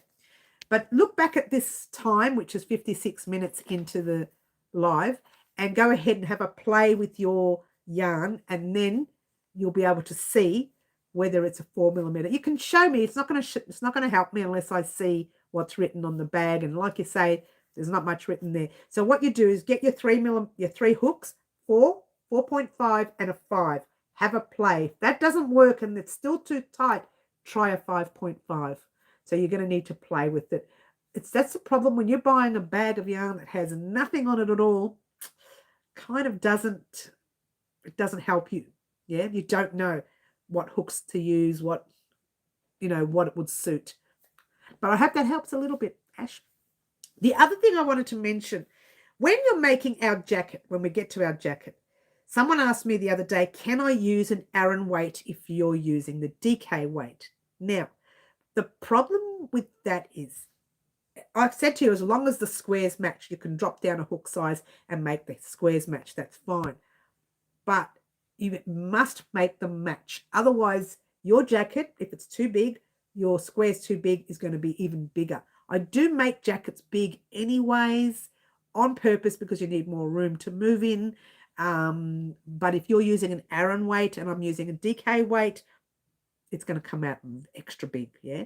[SPEAKER 1] But look back at this time, which is 56 minutes into the live, and go ahead and have a play with your yarn, and then you'll be able to see whether it's a 4mm. You can show me. It's not going to help me unless I see what's written on the bag. And like you say, there's not much written there. So what you do is get your 3 hooks, 4, 4.5, and a 5. Have a play. If that doesn't work and it's still too tight, try a 5.5. So you're going to need to play with it. That's the problem when you're buying a bag of yarn that has nothing on it at all. Kind of doesn't help you. Yeah, you don't know what hooks to use, what it would suit. But I hope that helps a little bit, Ash. The other thing I wanted to mention, when you're making our jacket, when we get to our jacket, someone asked me the other day, can I use an Aran weight if you're using the DK weight? Now, the problem with that is, I've said to you, as long as the squares match, you can drop down a hook size and make the squares match. That's fine. But you must make them match. Otherwise, your jacket, if it's too big, your square's too big, is going to be even bigger. I do make jackets big anyways on purpose because you need more room to move in. But if you're using an Aran weight and I'm using a DK weight, it's going to come out extra big, yeah?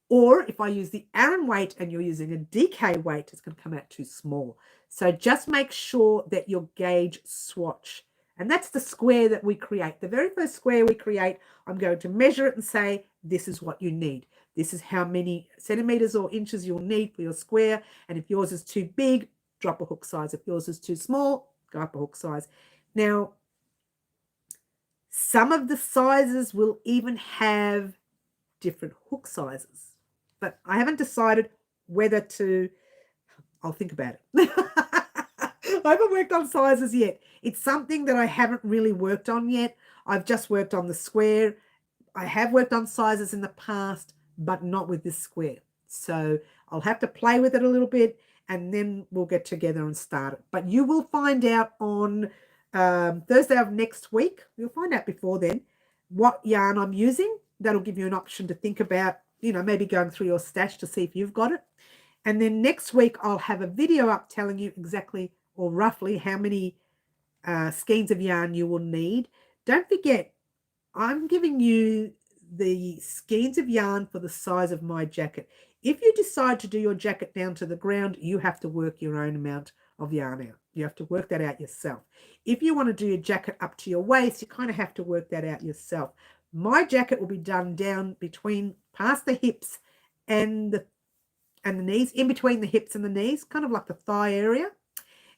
[SPEAKER 1] Or if I use the Aran weight and you're using a DK weight, it's going to come out too small. So just make sure that your gauge swatch. And that's the square that we create. The very first square we create, I'm going to measure it and say, this is what you need. This is how many centimeters or inches you'll need for your square. And if yours is too big, drop a hook size. If yours is too small, go up a hook size. Now, some of the sizes will even have different hook sizes. But I haven't decided whether to, I'll think about it. I haven't worked on sizes yet. It's something that I haven't really worked on yet. I've just worked on the square. I have worked on sizes in the past, but not with this square. So I'll have to play with it a little bit and then we'll get together and start it. But you will find out on Thursday of next week. You'll find out before then what yarn I'm using. That'll give you an option to think about, maybe going through your stash to see if you've got it. And then next week, I'll have a video up telling you exactly or roughly how many skeins of yarn you will need. Don't forget, I'm giving you the skeins of yarn for the size of my jacket. If you decide to do your jacket down to the ground, you have to work your own amount of yarn out. You have to work that out yourself. If you want to do your jacket up to your waist, you kind of have to work that out yourself. My jacket will be done down past the hips and the knees, in between the hips and the knees, kind of like the thigh area.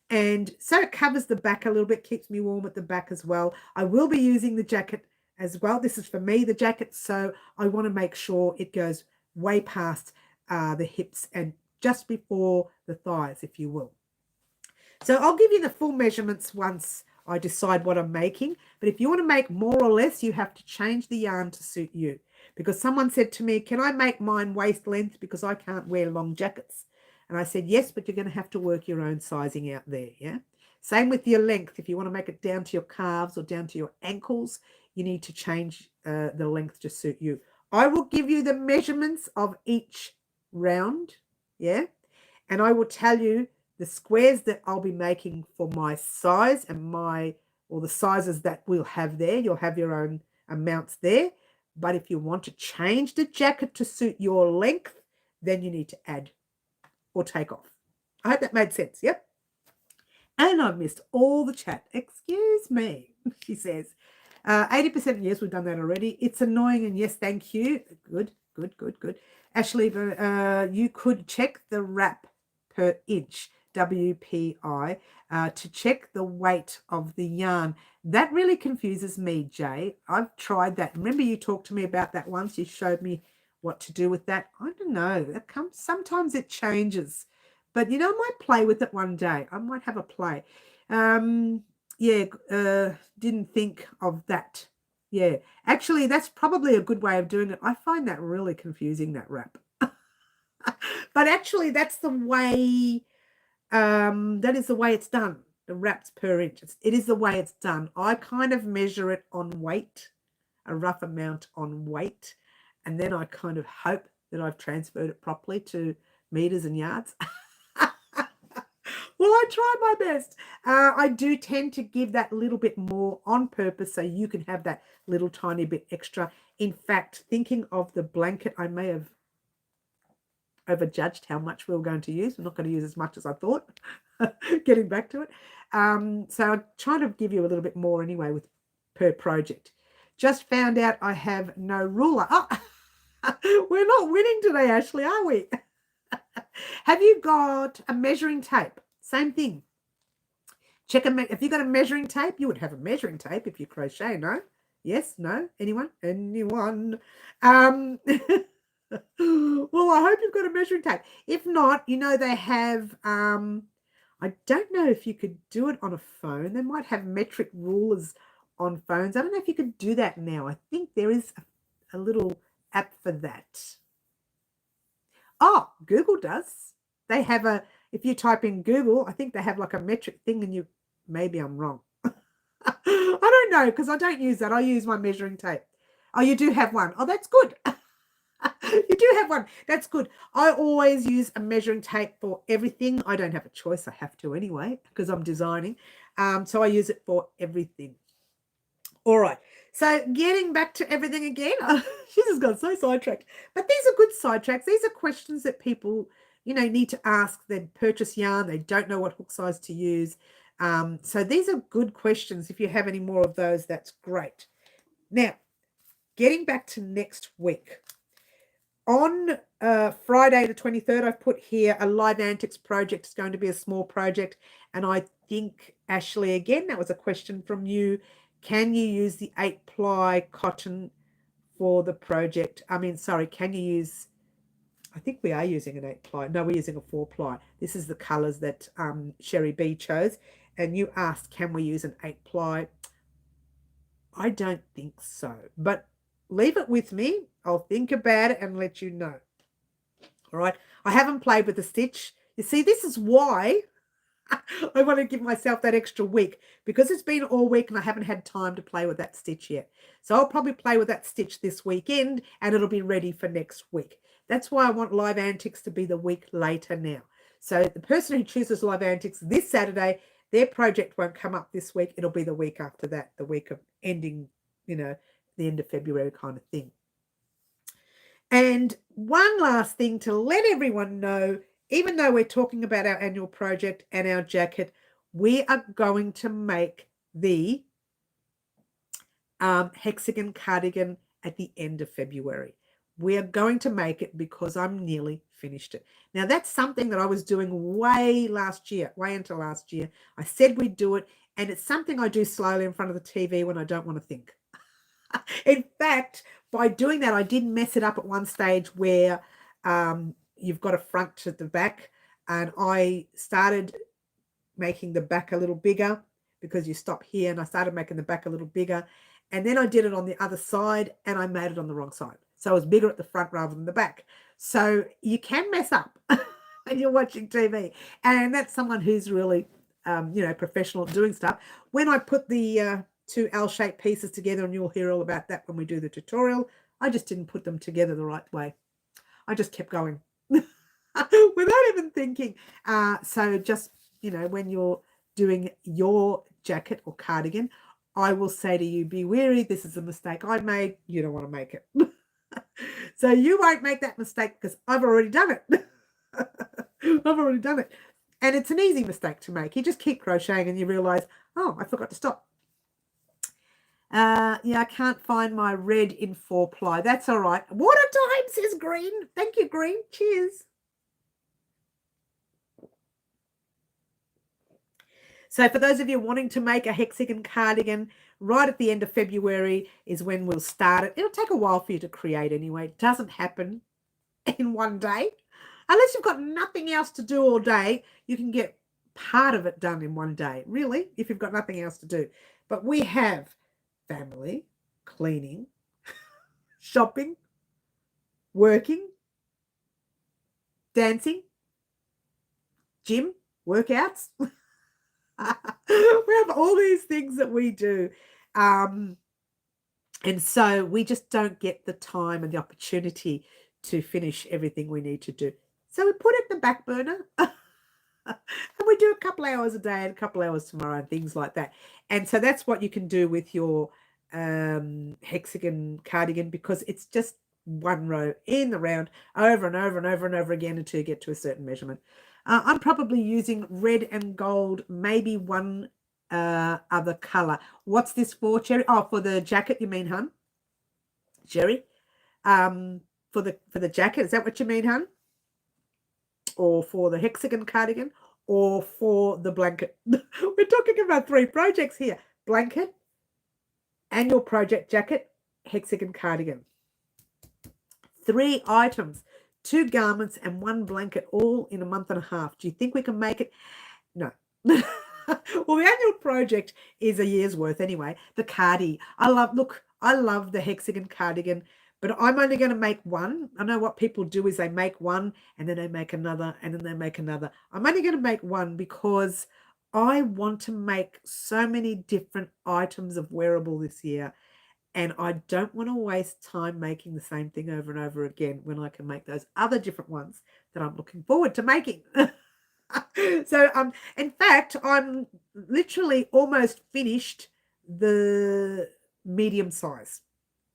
[SPEAKER 1] And so it covers the back a little bit, keeps me warm at the back as well. I will be using the jacket as well. This is for me, the jacket, so I want to make sure it goes way past the hips and just before the thighs, if you will. So I'll give you the full measurements once I decide what I'm making. But if you want to make more or less, you have to change the yarn to suit you. Because someone said to me, can I make mine waist length because I can't wear long jackets? And I said, yes, but you're going to have to work your own sizing out there, yeah? Same with your length. If you want to make it down to your calves or down to your ankles, you need to change the length to suit you. I will give you the measurements of each round, yeah? And I will tell you the squares that I'll be making for my size and the sizes that we'll have there. You'll have your own amounts there. But if you want to change the jacket to suit your length, then you need to add or take off. I hope that made sense, yep? And I've missed all the chat. Excuse me, she says. 80% yes, we've done that already. It's annoying and yes, thank you. Good. Ashley, you could check the wrap per inch, WPI, to check the weight of the yarn. That really confuses me, Jay. I've tried that. Remember you talked to me about that once. You showed me what to do with that. I don't know. Sometimes it changes. But, I might play with it one day. I might have a play. Didn't think of that. Yeah, actually, that's probably a good way of doing it. I find that really confusing, that wrap. But actually, that's the way, that is the way it's done. The wraps per inch. It is the way it's done. I kind of measure it on weight, a rough amount on weight, and then I kind of hope that I've transferred it properly to meters and yards. Well, I try my best. I do tend to give that little bit more on purpose so you can have that little tiny bit extra. In fact, thinking of the blanket, I may have overjudged how much we were going to use. We're not going to use as much as I thought, getting back to it. So I try to give you a little bit more anyway with per project. Just found out I have no ruler. Oh, we're not winning today, Ashley, are we? Have you got a measuring tape? Same thing. Check if you got a measuring tape, you would have a measuring tape if you crochet, no? Yes, no? Anyone? Well, I hope you've got a measuring tape. If not, they have, I don't know if you could do it on a phone. They might have metric rulers on phones. I don't know if you could do that now. I think there is a little app for that. Oh, Google does. They have if you type in Google, I think they have like a metric thing and maybe I'm wrong. I don't know because I don't use that. I use my measuring tape. Oh, you do have one. Oh, that's good. You do have one. That's good. I always use a measuring tape for everything. I don't have a choice. I have to anyway because I'm designing. So I use it for everything. All right. So getting back to everything again, she just got so sidetracked. But these are good sidetracks. These are questions that people, need to ask. They purchase yarn. They don't know what hook size to use. So these are good questions. If you have any more of those, that's great. Now, getting back to next week. On Friday the 23rd, I've put here a Live Antics project. It's going to be a small project. And I think, Ashley, again, that was a question from you. Can you use the 8-ply cotton for the project? Can you use, I think we are using an 8-ply. No, we're using a 4-ply. This is the colors that Sherry B chose. And you asked, can we use an 8-ply? I don't think so. But leave it with me. I'll think about it and let you know. All right. I haven't played with the stitch. You see, this is why I want to give myself that extra week because it's been all week and I haven't had time to play with that stitch yet. So I'll probably play with that stitch this weekend and it'll be ready for next week. That's why I want Live Antics to be the week later now. So the person who chooses Live Antics this Saturday, their project won't come up this week. It'll be the week after that, the week of ending, the end of February kind of thing. And one last thing to let everyone know, even though we're talking about our annual project and our jacket, we are going to make the hexagon cardigan at the end of February. We are going to make it because I'm nearly finished it. Now, that's something that I was doing way into last year. I said we'd do it, and it's something I do slowly in front of the TV when I don't want to think. In fact, by doing that, I did mess it up at one stage where you've got a front to the back, and I started making the back a little bigger because you stop here, and I started making the back a little bigger, and then I did it on the other side, and I made it on the wrong side. So it was bigger at the front rather than the back. So you can mess up when you're watching TV, and that's someone who's really, professional at doing stuff. When I put the two L-shaped pieces together, and you'll hear all about that when we do the tutorial, I just didn't put them together the right way. I just kept going without even thinking. So just, when you're doing your jacket or cardigan, I will say to you, be wary. This is a mistake I made. You don't want to make it. So you won't make that mistake because I've already done it. I've already done it. And it's an easy mistake to make. You just keep crocheting and you realize, oh, I forgot to stop. Yeah, I can't find my red in 4-ply. That's all right. Water time, says Green. Thank you, Green. Cheers. So for those of you wanting to make a hexagon cardigan, right at the end of February is when we'll start it. It'll take a while for you to create anyway. It doesn't happen in one day. Unless you've got nothing else to do all day, you can get part of it done in one day, really, if you've got nothing else to do. But we have family, cleaning, shopping, working, dancing, gym, workouts. We have all these things that we do. And so we just don't get the time and the opportunity to finish everything we need to do. So we put it in the back burner. And we do a couple hours a day and a couple hours tomorrow and things like that. And so that's what you can do with your hexagon cardigan, because it's just one row in the round over and over and over and over again until you get to a certain measurement. I'm probably using red and gold, maybe one other color. What's this for, Cherry? Oh, for the jacket, you mean, hun? Jerry? For the jacket, is that what you mean, hun? Or for the hexagon cardigan, or for the blanket? We're talking about 3 projects here: blanket, annual project jacket, hexagon cardigan. 3 items, 2 garments and 1 blanket, all in a month and a half. Do you think we can make it? No. Well, the annual project is a year's worth anyway. The cardi, I love the hexagon cardigan, but I'm only going to make one. I know what people do is they make one and then they make another and then they make another. I'm only going to make one because I want to make so many different items of wearable this year. And I don't want to waste time making the same thing over and over again when I can make those other different ones that I'm looking forward to making. So, in fact, I'm literally almost finished the medium size.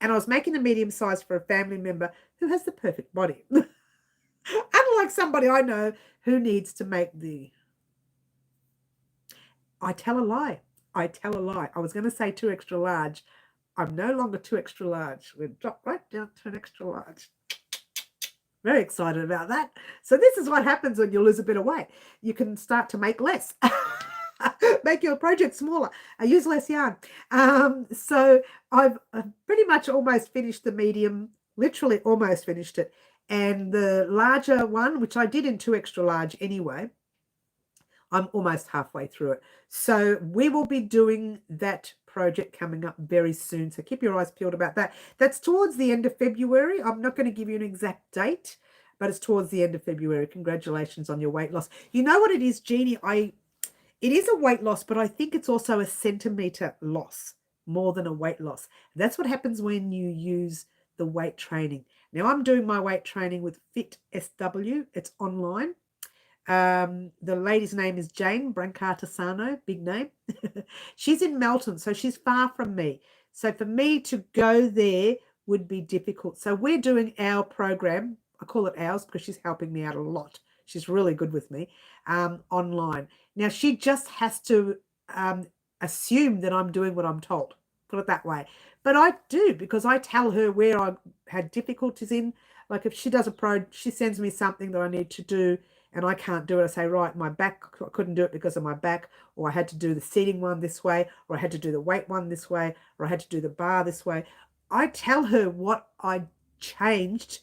[SPEAKER 1] And I was making the medium size for a family member who has the perfect body. Unlike somebody I know who needs to make I tell a lie. I was going to say 2 extra large. I'm no longer 2 extra large. We'll drop right down to an extra large. Very excited about that. So this is what happens when you lose a bit of weight. You can start to make less. Make your project smaller. Use less yarn. So I've pretty much almost finished the medium, literally almost finished it. And the larger one, which I did in 2 extra large anyway, I'm almost halfway through it. So we will be doing that project coming up very soon. So keep your eyes peeled about that. That's towards the end of February. I'm not going to give you an exact date, but it's towards the end of February. Congratulations on your weight loss. You know what it is, Jeannie? It is a weight loss, but I think it's also a centimeter loss more than a weight loss. That's what happens when you use the weight training. Now I'm doing my weight training with FITSW. It's online. The lady's name is Jayne Brancartasano, big name. She's in Melton, so she's far from me. So for me to go there would be difficult. So we're doing our program. I call it ours because she's helping me out a lot. She's really good with me, online. Now, she just has to assume that I'm doing what I'm told, put it that way. But I do, because I tell her where I had difficulties in. Like if she does she sends me something that I need to do, and I can't do it. I say, right, my back, I couldn't do it because of my back, or I had to do the seating one this way, or I had to do the weight one this way, or I had to do the bar this way. I tell her what I changed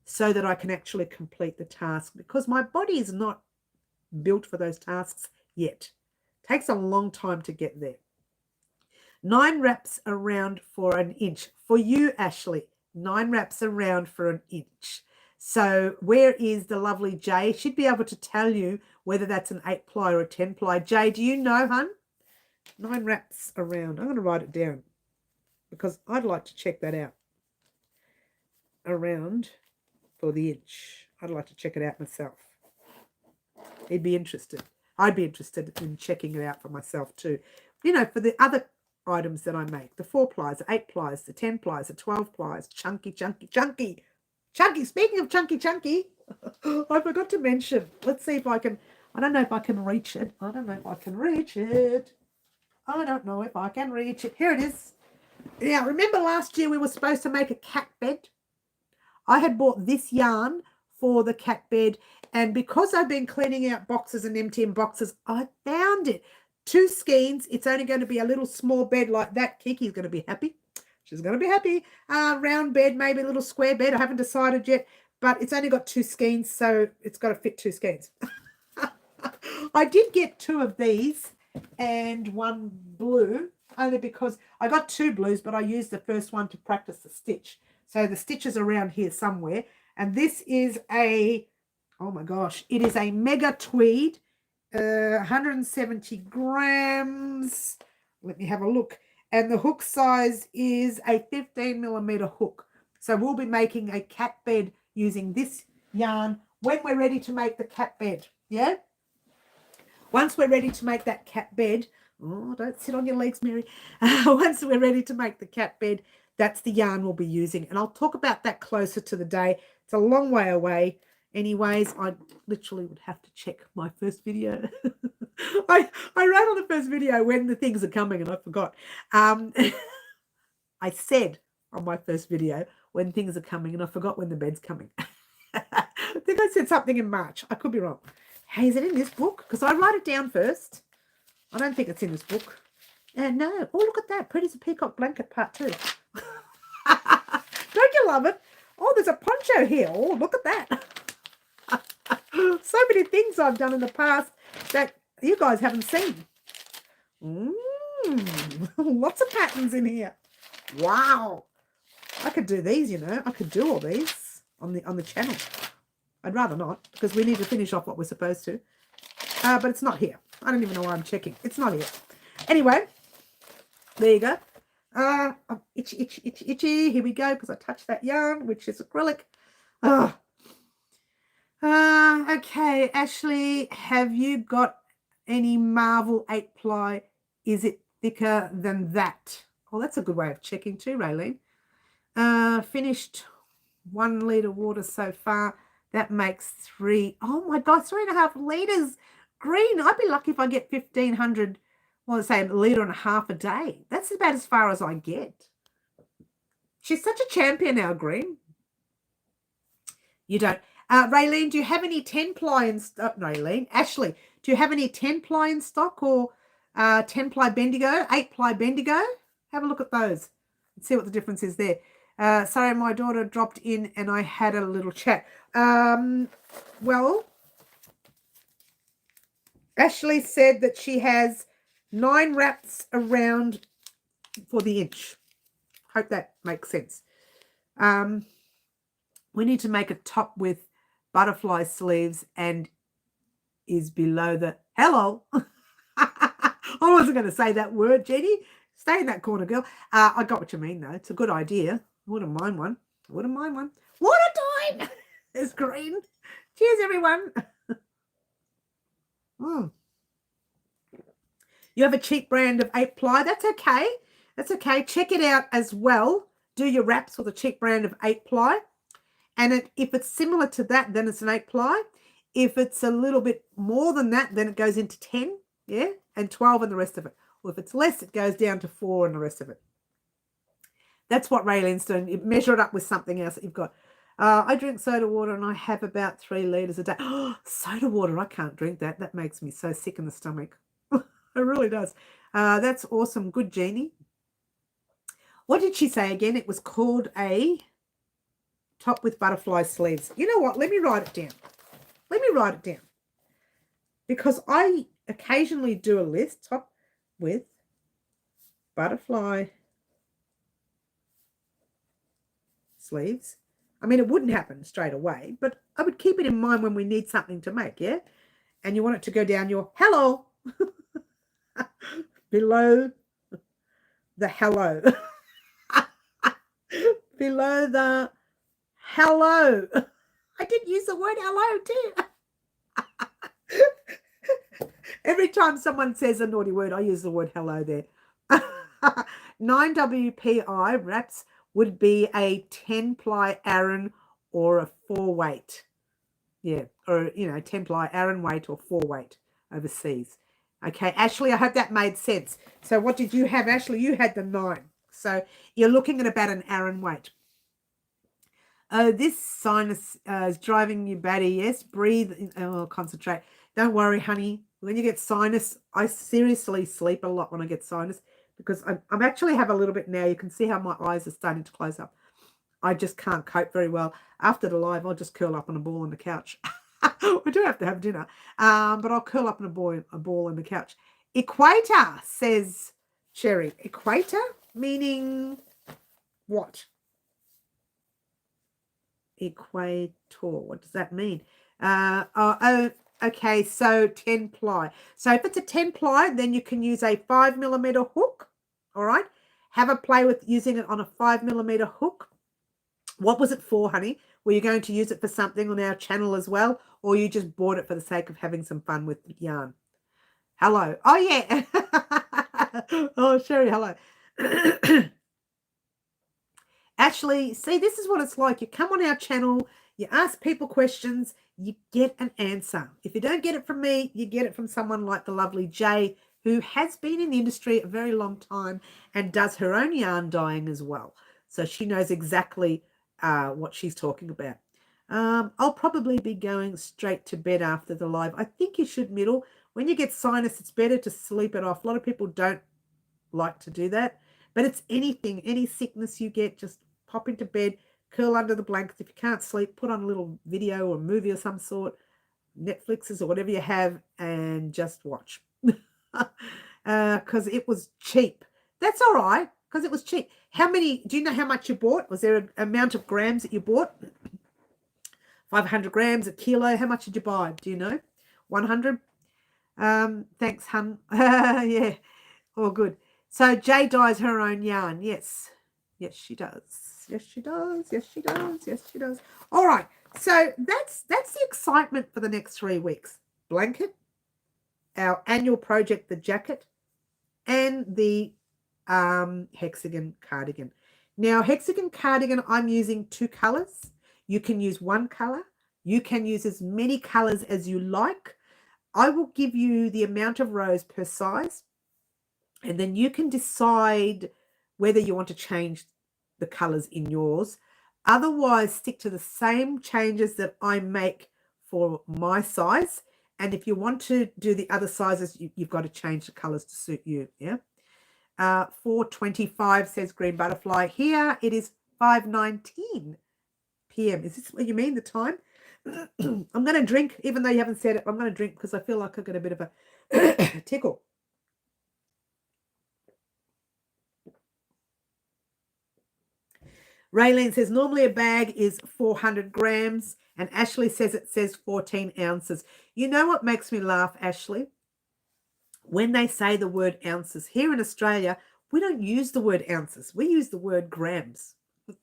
[SPEAKER 1] so that I can actually complete the task, because my body is not built for those tasks yet. It takes a long time to get there. 9 wraps around for an inch. For you, Ashley, 9 wraps around for an inch. So where is the lovely Jay? She'd be able to tell you whether that's an 8 ply or a 10 ply. Jay, do you know, hun? 9 wraps around. I'm going to write it down because I'd like to check that out. Around for the inch. I'd like to check it out myself. He'd be interested. I'd be interested in checking it out for myself too. You know, for the other items that I make, the 4 plies, the 8 plies, the 10 plies, the 12 plies, chunky. Speaking of chunky, I forgot to mention. Let's see if I can. I don't know if I can reach it. I don't know if I can reach it. Here it is. Now, remember last year we were supposed to make a cat bed? I had bought this yarn for the cat bed, and because I've been cleaning out boxes and emptying boxes, I found it. 2 skeins. It's only going to be a little small bed like that. Kiki's going to be happy. She's going to be happy. Round bed, maybe a little square bed. I haven't decided yet, but it's only got 2 skeins, so it's got to fit 2 skeins. I did get 2 of these and 1 blue, only because I got 2 blues, but I used the first one to practice the stitch. So the stitch is around here somewhere. And this is a, oh my gosh, it is a mega tweed, 170 grams. Let me have a look. And the hook size is a 15mm hook. So we'll be making a cat bed using this yarn when we're ready to make the cat bed. Yeah? Once we're ready to make that cat bed, oh, don't sit on your legs, Mary. Once we're ready to make the cat bed, that's the yarn we'll be using. And I'll talk about that closer to the day. It's a long way away. Anyways, I literally would have to check my first video. I wrote on the first video when the things are coming and I forgot. I said on my first video when things are coming and I forgot when the bed's coming. I think I said something in March. I could be wrong. Hey, is it in this book? Because I write it down first. I don't think it's in this book. No. Oh, look at that. Pretty as a Peacock Blanket Part 2. Don't you love it? Oh, there's a poncho here. Oh, look at that. So many things I've done in the past that you guys haven't seen. Lots of patterns in here. Wow. I could do these, you know. I could do all these on the channel. I'd rather not, because we need to finish off what we're supposed to. But it's not here. I don't even know why I'm checking. It's not here. Anyway, there you go. Itchy. Here we go, because I touched that yarn, which is acrylic. Okay, Ashley, have you got any Marvel 8 ply? Is it thicker than that? Oh, that's a good way of checking too, Raylene. Finished 1 litre water so far. That makes 3. Oh my God, 3.5 litres green. I'd be lucky if I get 1,500, well, let's say a litre and a half a day. That's about as far as I get. She's such a champion now, green. You don't. Raylene, do you have any 10 ply in stock? Raylene, Ashley, do you have any 10 ply in stock or 10 ply Bendigo, 8 ply Bendigo? Have a look at those and see what the difference is there. Sorry, my daughter dropped in and I had a little chat. Well, Ashley said that she has 9 wraps around for the inch. Hope that makes sense. We need to make a top with butterfly sleeves and is below the... Hello. I wasn't going to say that word, Jenny. Stay in that corner, girl. I got what you mean, though. It's a good idea. I wouldn't mind one. What a time! It's green. Cheers, everyone. You have a cheap brand of 8 ply. That's okay. That's okay. Check it out as well. Do your wraps with a cheap brand of 8 ply. And if it's similar to that, then it's an 8 ply. If it's a little bit more than that, then it goes into 10, yeah, and 12 and the rest of it. Or if it's less, it goes down to 4 and the rest of it. That's what Raylene's doing. You measure it up with something else that you've got. I drink soda water and I have about 3 litres a day. Oh, soda water, I can't drink that. That makes me so sick in the stomach. It really does. That's awesome. Good, Jeannie. What did she say again? It was called a top with butterfly sleeves. You know what? Let me write it down. Let me write it down. Because I occasionally do a list, top with butterfly sleeves. I mean, it wouldn't happen straight away, but I would keep it in mind when we need something to make, yeah? And you want it to go down your hello below the hello. Below the hello. I did use the word hello too. Every time someone says a naughty word, I use the word hello there. 9WPI wraps would be a 10-ply Aran or a 4-weight. Yeah, or, 10-ply Aran weight or 4-weight overseas. Okay, Ashley, I hope that made sense. So what did you have, Ashley? You had the 9. So you're looking at about an Aran weight. This sinus is driving you batty. Yes, breathe. Concentrate. Don't worry, honey. When you get sinus, I seriously sleep a lot when I get sinus because I'm actually have a little bit now. You can see how my eyes are starting to close up. I just can't cope very well. After the live, I'll just curl up on a ball on the couch. We do have to have dinner, but I'll curl up in a ball on the couch. Equator, says Sherry. Equator, meaning what? Equator, what does that mean? Okay, so 10-ply. So if it's a 10-ply, then you can use a 5mm hook, all right? Have a play with using it on a 5mm hook. What was it for, honey? Were you going to use it for something on our channel as well, or you just bought it for the sake of having some fun with yarn? Hello. Oh, yeah. Oh, Sherry, hello. Ashley, see, this is what it's like. You come on our channel, you ask people questions, you get an answer. If you don't get it from me, you get it from someone like the lovely Jay, who has been in the industry a very long time and does her own yarn dyeing as well. So she knows exactly what she's talking about. I'll probably be going straight to bed after the live. I think you should middle. When you get sinus, it's better to sleep it off. A lot of people don't like to do that. But it's anything, any sickness you get, just pop into bed, curl under the blankets. If you can't sleep, put on a little video or movie of some sort, Netflixes or whatever you have, and just watch. Because it was cheap. That's all right, because it was cheap. Do you know how much you bought? Was there an amount of grams that you bought? 500 grams, a kilo. How much did you buy? Do you know? 100? Thanks, hun. Yeah, all good. So Jay dyes her own yarn. Yes. Yes, she does. Yes, she does. Yes, she does. Yes, she does. All right. So that's the excitement for the next 3 weeks. Blanket, our annual project, the jacket, and the hexagon cardigan. Now, hexagon cardigan, I'm using 2 colors. You can use 1 color. You can use as many colors as you like. I will give you the amount of rows per size, and then you can decide whether you want to change the colors in yours. Otherwise, stick to the same changes that I make for my size. And if you want to do the other sizes, you've got to change the colors to suit you. Yeah. 4:25 says Green Butterfly. Here it is 5:19 p.m. Is this what you mean, the time? I'm going to drink, even though you haven't said it. I'm going to drink because I feel like I've got a bit of a tickle. Raylene says normally a bag is 400 grams, and Ashley says it says 14 ounces. You know what makes me laugh, Ashley? When they say the word ounces. Here in Australia, we don't use the word ounces. We use the word grams.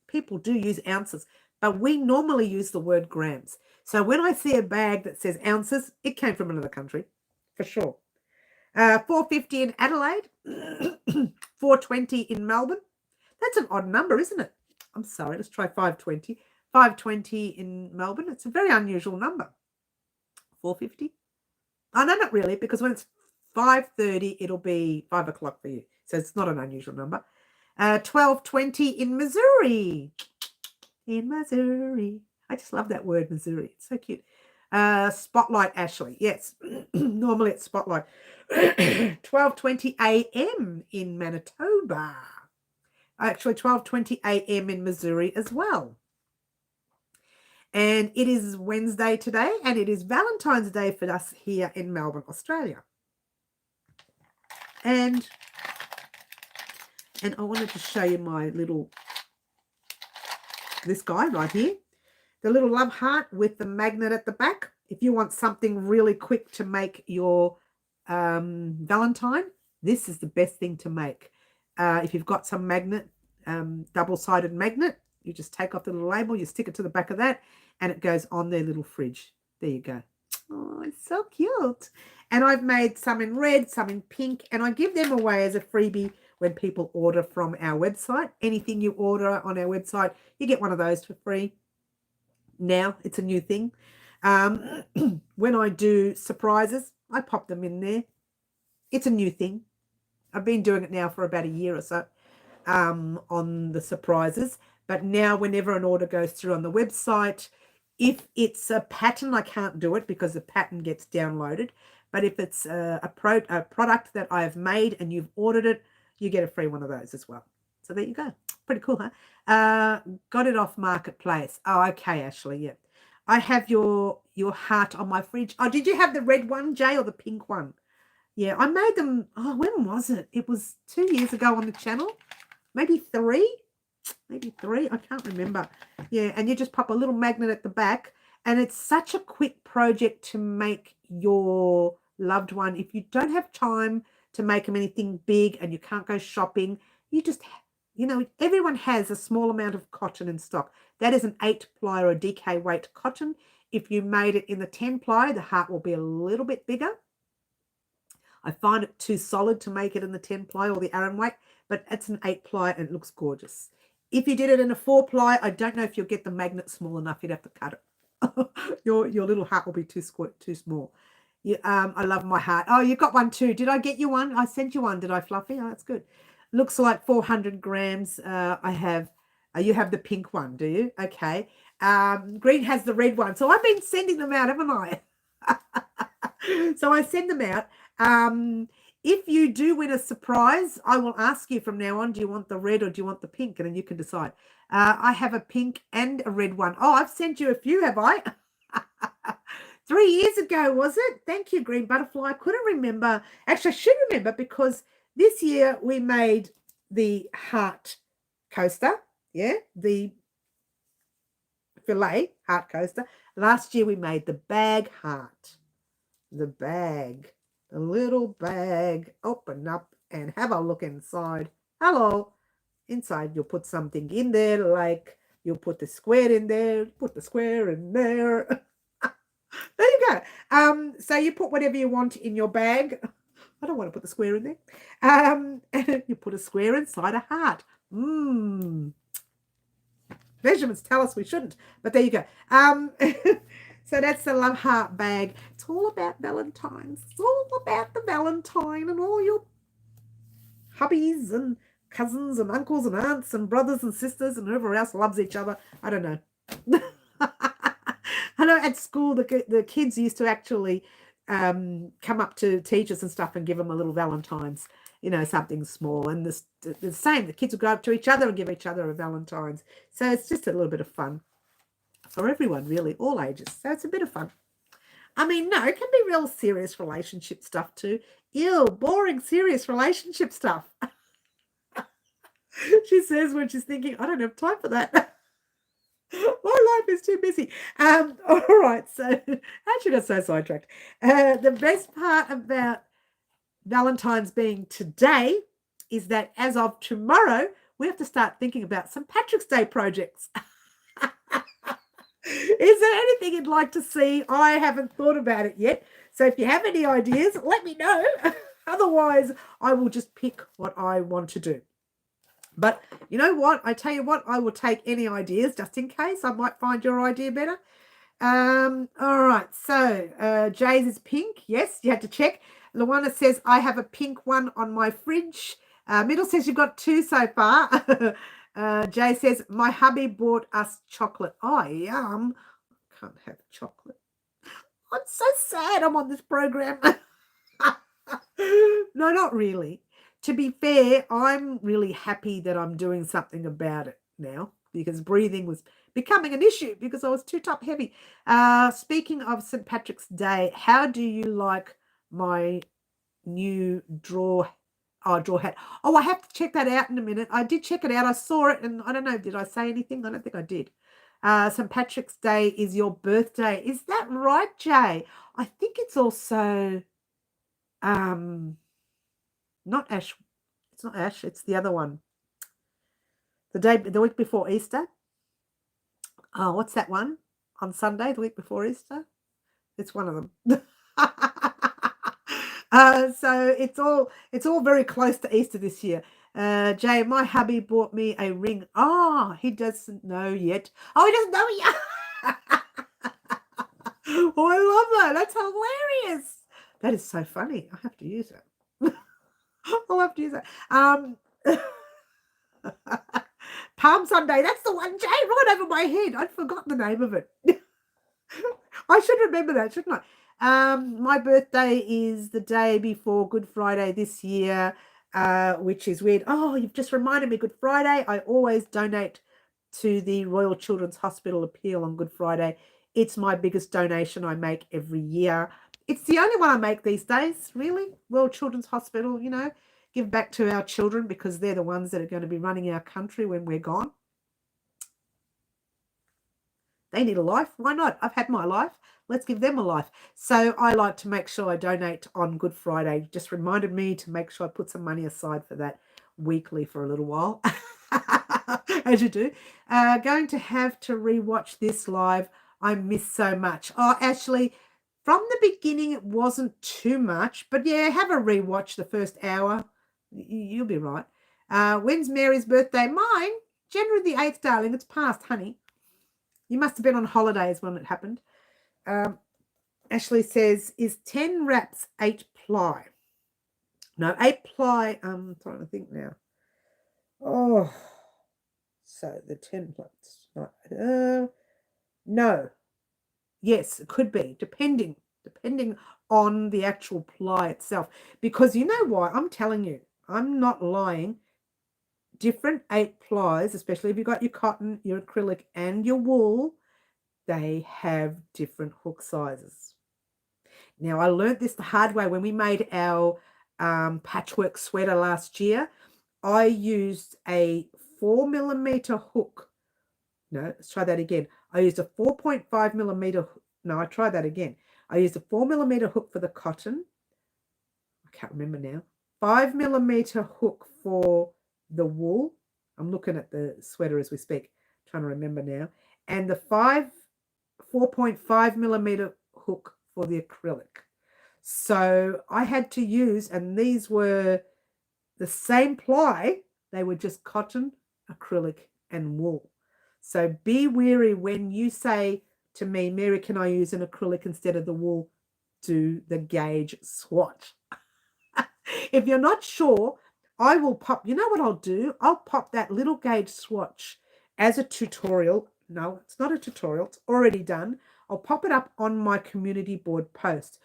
[SPEAKER 1] People do use ounces, but we normally use the word grams. So when I see a bag that says ounces, it came from another country, for sure. 450 in Adelaide, 420 in Melbourne. That's an odd number, isn't it? I'm sorry, let's try 520. 520 in Melbourne. It's a very unusual number. 450? Oh, no, not really, because when it's 5:30, it'll be 5 o'clock for you. So it's not an unusual number. 1220 in Missouri. In Missouri. I just love that word, Missouri. It's so cute. Spotlight, Ashley. Yes, normally it's Spotlight. 12:20 a.m. in Manitoba. actually 12:20 a.m. in Missouri as well. And it is Wednesday today, and it is Valentine's Day for us here in Melbourne, Australia. And I wanted to show you my little, this guy right here, the little love heart with the magnet at the back. If you want something really quick to make your Valentine, this is the best thing to make. If you've got some magnet, double-sided magnet, you just take off the little label, you stick it to the back of that, and it goes on their little fridge. There you go. Oh, it's so cute. And I've made some in red, some in pink, and I give them away as a freebie when people order from our website. Anything you order on our website, you get one of those for free. Now, it's a new thing. When I do surprises, I pop them in there. It's a new thing. I've been doing it now for about a year or so on the surprises. But now whenever an order goes through on the website, if it's a pattern, I can't do it because the pattern gets downloaded. But if it's a product that I've made and you've ordered it, you get a free one of those as well. So there you go. Pretty cool, huh? Got it off Marketplace. Oh, okay, Ashley, yeah. I have your heart on my fridge. Oh, did you have the red one, Jay, or the pink one? Yeah, I made them, oh, when was it? It was 2 years ago on the channel. Maybe three. I can't remember. Yeah, and you just pop a little magnet at the back, and it's such a quick project to make your loved one. If you don't have time to make them anything big and you can't go shopping, you just, you know, everyone has a small amount of cotton in stock. That is an 8-ply or a DK weight cotton. If you made it in the 10-ply, the heart will be a little bit bigger. I find it too solid to make it in the 10-ply or the Aran weight, but it's an 8-ply and it looks gorgeous. If you did it in a 4-ply, I don't know if you'll get the magnet small enough. You'd have to cut it. your little heart will be too small. I love my heart. Oh, you got one too. Did I get you one? I sent you one. Did I, Fluffy? Oh, that's good. Looks like 400 grams. I have. You have the pink one, do you? Okay. Green has the red one. So I've been sending them out, haven't I? So I send them out. If you do win a surprise, I will ask you from now on, do you want the red or do you want the pink? And then you can decide. I have a pink and a red one. Oh, I've sent you a few, have I? 3 years ago, was it? Thank you, Green Butterfly. I couldn't remember. Actually, I should remember because this year we made the heart coaster. Yeah, the fillet heart coaster. Last year we made the bag heart. The bag. The little bag. Open up and have a look inside. Hello. Inside you'll put something in there, like you'll put the square in there, put the square in there. There you go. So you put whatever you want in your bag. I don't want to put the square in there. And you put a square inside a heart. Measurements tell us we shouldn't, but there you go. So that's the love heart bag. It's all about Valentine's. It's all about the Valentine and all your hubbies and cousins and uncles and aunts and brothers and sisters and whoever else loves each other. I don't know. I know at school the kids used to actually come up to teachers and stuff and give them a little Valentine's, you know, something small. And the same, the kids would go up to each other and give each other a Valentine's. So it's just a little bit of fun for everyone, really, all ages. So it's a bit of fun. I mean, no, it can be real serious relationship stuff too. Ew, boring, serious relationship stuff. She says when she's thinking, I don't have time for that. My life is too busy. All right, so I should have so sidetracked. The best part about Valentine's being today is that as of tomorrow, we have to start thinking about some Patrick's Day projects. Is there anything you'd like to see? I haven't thought about it yet. So if you have any ideas, let me know. Otherwise, I will just pick what I want to do. But you know what? I tell you what, I will take any ideas just in case. I might find your idea better. All right. So Jay's is pink. Yes, you had to check. Luana says, I have a pink one on my fridge. Middle says you've got 2 so far. Jay says, my hubby bought us chocolate. Oh, yum. Can't have chocolate. I'm so sad I'm on this program. No, not really. to be fair, I'm really happy that I'm doing something about it now, because breathing was becoming an issue because I was too top heavy. Speaking of St. Patrick's Day, how do you like my new draw hat? Oh, I have to check that out in a minute. I did check it out. I saw it, and I don't know, did I say anything? I don't think I did. St. Patrick's Day is your birthday. Is that right, Jay? I think it's also not Ash. It's not Ash. It's the other one. The week before Easter. Oh, what's that one? On Sunday, the week before Easter. It's one of them. So it's all very close to Easter this year. Jay, my hubby bought me a ring. Oh, he doesn't know yet. Oh, he doesn't know yet. Oh, I love that. That's hilarious. That is so funny. I have to use it. I'll have to use it. Palm Sunday. That's the one, Jay, right over my head. I'd forgotten the name of it. I should remember that, shouldn't I? My birthday is the day before Good Friday this year, which is weird. Oh, you've just reminded me, Good Friday. I always donate to the Royal Children's Hospital Appeal on Good Friday. It's my biggest donation I make every year. It's the only one I make these days, really. Royal Children's Hospital, you know, give back to our children because they're the ones that are going to be running our country when we're gone. They need a life. Why not? I've had my life. Let's give them a life. So I like to make sure I donate on Good Friday. Just reminded me to make sure I put some money aside for that weekly for a little while, as you do. Going to have to rewatch this live. I miss so much. Oh, Ashley, from the beginning, it wasn't too much. But yeah, have a rewatch the first hour. You'll be right. When's Mary's birthday? Mine, January the 8th, darling. It's past, honey. You must have been on holidays when it happened. Ashley says, is 10 wraps 8 ply? No, 8 ply, I'm trying to think now. Oh, so the 10 plots. No. Yes, it could be, depending on the actual ply itself. Because you know why? I'm telling you, I'm not lying. Different 8 plies, especially if you've got your cotton, your acrylic, and your wool, they have different hook sizes. Now, I learned this the hard way when we made our patchwork sweater last year. I used a 4mm hook. No, let's try that again. I used a 4.5mm. No, I tried that again. I used a 4mm hook for the cotton. I can't remember now. 5mm hook for the wool. I'm looking at the sweater as we speak, trying to remember now. And the 4.5mm hook for the acrylic. So I had to use, and these were the same ply, they were just cotton, acrylic, and wool. So be wary when you say to me, Mary, can I use an acrylic instead of the wool? Do the gauge swatch. If you're not sure, I will pop, you know what I'll do? I'll pop that little gauge swatch as a tutorial. No, it's not a tutorial. It's already done. I'll pop it up on my community board post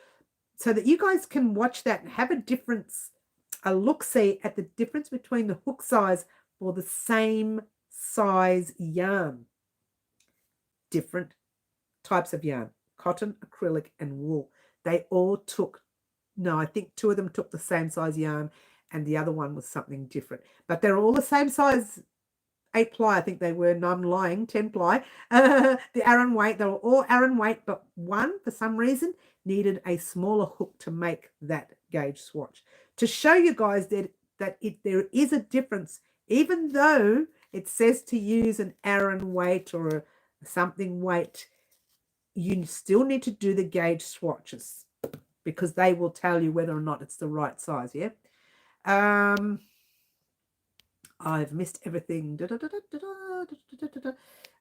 [SPEAKER 1] so that you guys can watch that and have a look-see at the difference between the hook size for the same size yarn. Different types of yarn, cotton, acrylic, and wool. They all took, no, I think 2 of them took the same size yarn and the other one was something different. But they're all the same size, 8 ply, I think they were. No, I'm lying, 10 ply. The Aran weight, they were all Aran weight, but one, for some reason, needed a smaller hook to make that gauge swatch. To show you guys that there is a difference, even though it says to use an Aran weight or a something weight, you still need to do the gauge swatches because they will tell you whether or not it's the right size, yeah? I've missed everything.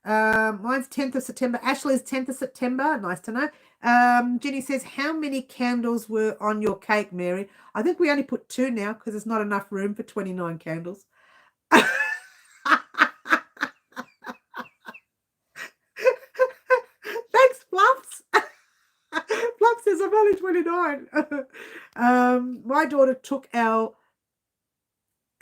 [SPEAKER 1] Mine's 10th of September. Ashley's 10th of September. Nice to know. Jenny says, how many candles were on your cake, Mary? I think we only put 2 now because there's not enough room for 29 candles. Thanks, Fluffs. Fluff says, I'm only 29. My daughter took our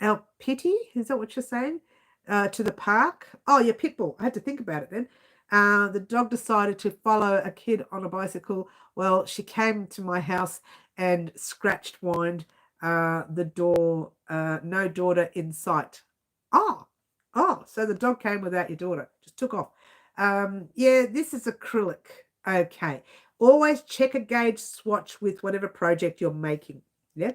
[SPEAKER 1] El Pitty, is that what you're saying? To the park. Oh, your pit bull. I had to think about it then. The dog decided to follow a kid on a bicycle. Well, she came to my house and scratched, whined the door. No daughter in sight. Oh, so the dog came without your daughter. Just took off. Yeah, this is acrylic. Okay. Always check a gauge swatch with whatever project you're making. Yeah.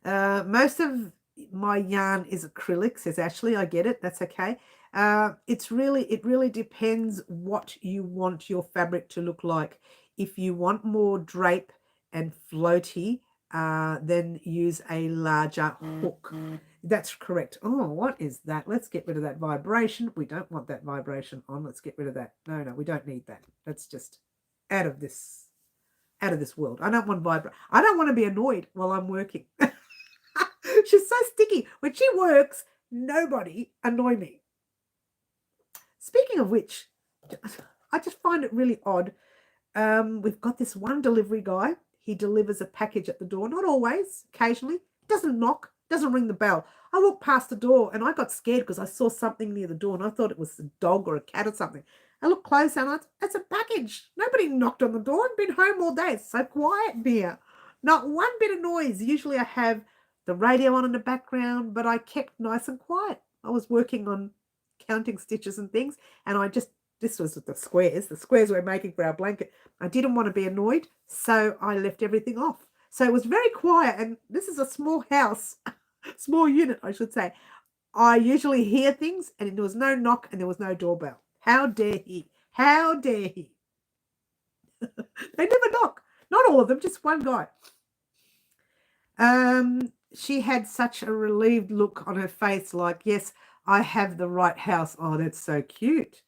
[SPEAKER 1] Most of my yarn is acrylic, says Ashley. I get it. That's okay. It really depends what you want your fabric to look like. If you want more drape and floaty, then use a larger hook. That's correct. Oh, what is that? Let's get rid of that vibration. We don't want that vibration on. Let's get rid of that. No, we don't need that. That's just out of this world. I don't want vibrate. I don't want to be annoyed while I'm working. She's so sticky. When she works, nobody annoy me. Speaking of which, I just find it really odd. We've got this one delivery guy. He delivers a package at the door. Not always, occasionally. Doesn't knock, doesn't ring the bell. I walked past the door and I got scared because I saw something near the door and I thought it was a dog or a cat or something. I looked closer and it's a package. Nobody knocked on the door. I've been home all day. It's so quiet here. Not one bit of noise. Usually I have the radio on in the background, but I kept nice and quiet. I was working on counting stitches and things, and this was the squares we're making for our blanket. I didn't want to be annoyed, so I left everything off. So it was very quiet, and this is a small house, small unit, I should say. I usually hear things, and there was no knock, and there was no doorbell. How dare he? How dare he? They never knock. Not all of them, just one guy. She had such a relieved look on her face, like, yes, I have the right house. Oh, that's so cute.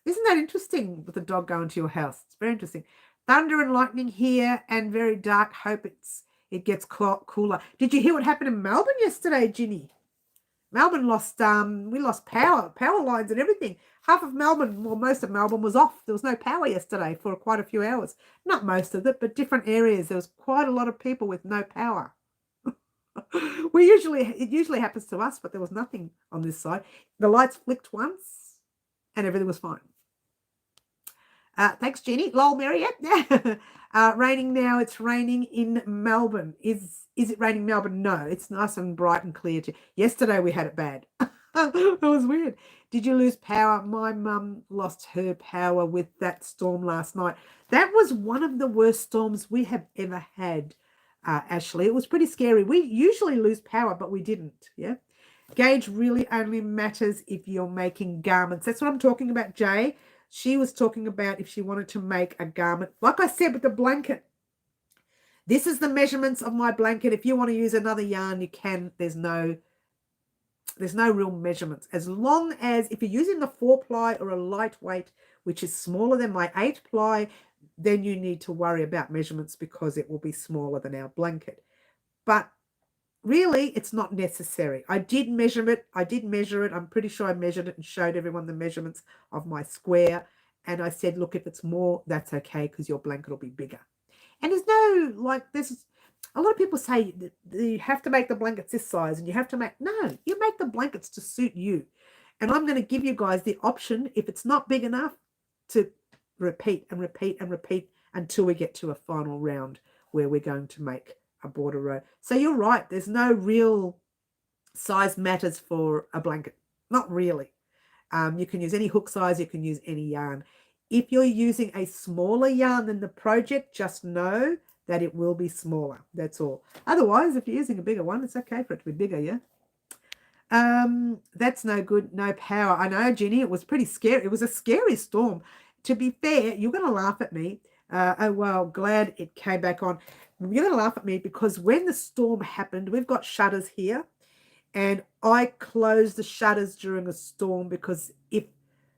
[SPEAKER 1] Isn't that interesting with the dog going to your house? It's very interesting. Thunder and lightning here and very dark. Hope it gets cooler. Did you hear what happened in Melbourne yesterday, Ginny? Melbourne lost, we lost power lines and everything. Half of Melbourne, well, most of Melbourne was off. There was no power yesterday for quite a few hours. Not most of it, but different areas. There was quite a lot of people with no power. It usually happens to us, but there was nothing on this side. The lights flicked once and everything was fine. Thanks, Jenny. Lol, Mary. Yep. Raining now. It's raining in Melbourne. Is it raining in Melbourne? No, it's nice and bright and clear. Yesterday we had it bad. It was weird. Did you lose power? My mum lost her power with that storm last night. That was one of the worst storms we have ever had. Ashley, it was pretty scary. We usually lose power, but we didn't. Yeah, gauge really only matters if you're making garments. That's what I'm talking about, Jay. She was talking about if she wanted to make a garment. Like I said with the blanket, this is the measurements of my blanket. If you want to use another yarn, you can. There's no real measurements. As long as if you're using a 4-ply or a lightweight, which is smaller than my 8-ply, then you need to worry about measurements because it will be smaller than our blanket. But really, it's not necessary. I did measure it. I'm pretty sure I measured it and showed everyone the measurements of my square. And I said, look, if it's more, that's okay because your blanket will be bigger. And there's a lot of people say that you have to make the blankets this size and you make the blankets to suit you. And I'm going to give you guys the option, if it's not big enough, to repeat and repeat and repeat until we get to a final round where we're going to make a border row. So you're right. There's no real size matters for a blanket. Not really. You can use any hook size. You can use any yarn. If you're using a smaller yarn than the project, just know that it will be smaller. That's all. Otherwise, if you're using a bigger one, it's okay for it to be bigger, yeah? That's no good. No power. I know, Ginny, it was pretty scary. It was a scary storm. To be fair, you're going to laugh at me. Oh, well, glad it came back on. You're going to laugh at me because when the storm happened, we've got shutters here, and I closed the shutters during a storm because if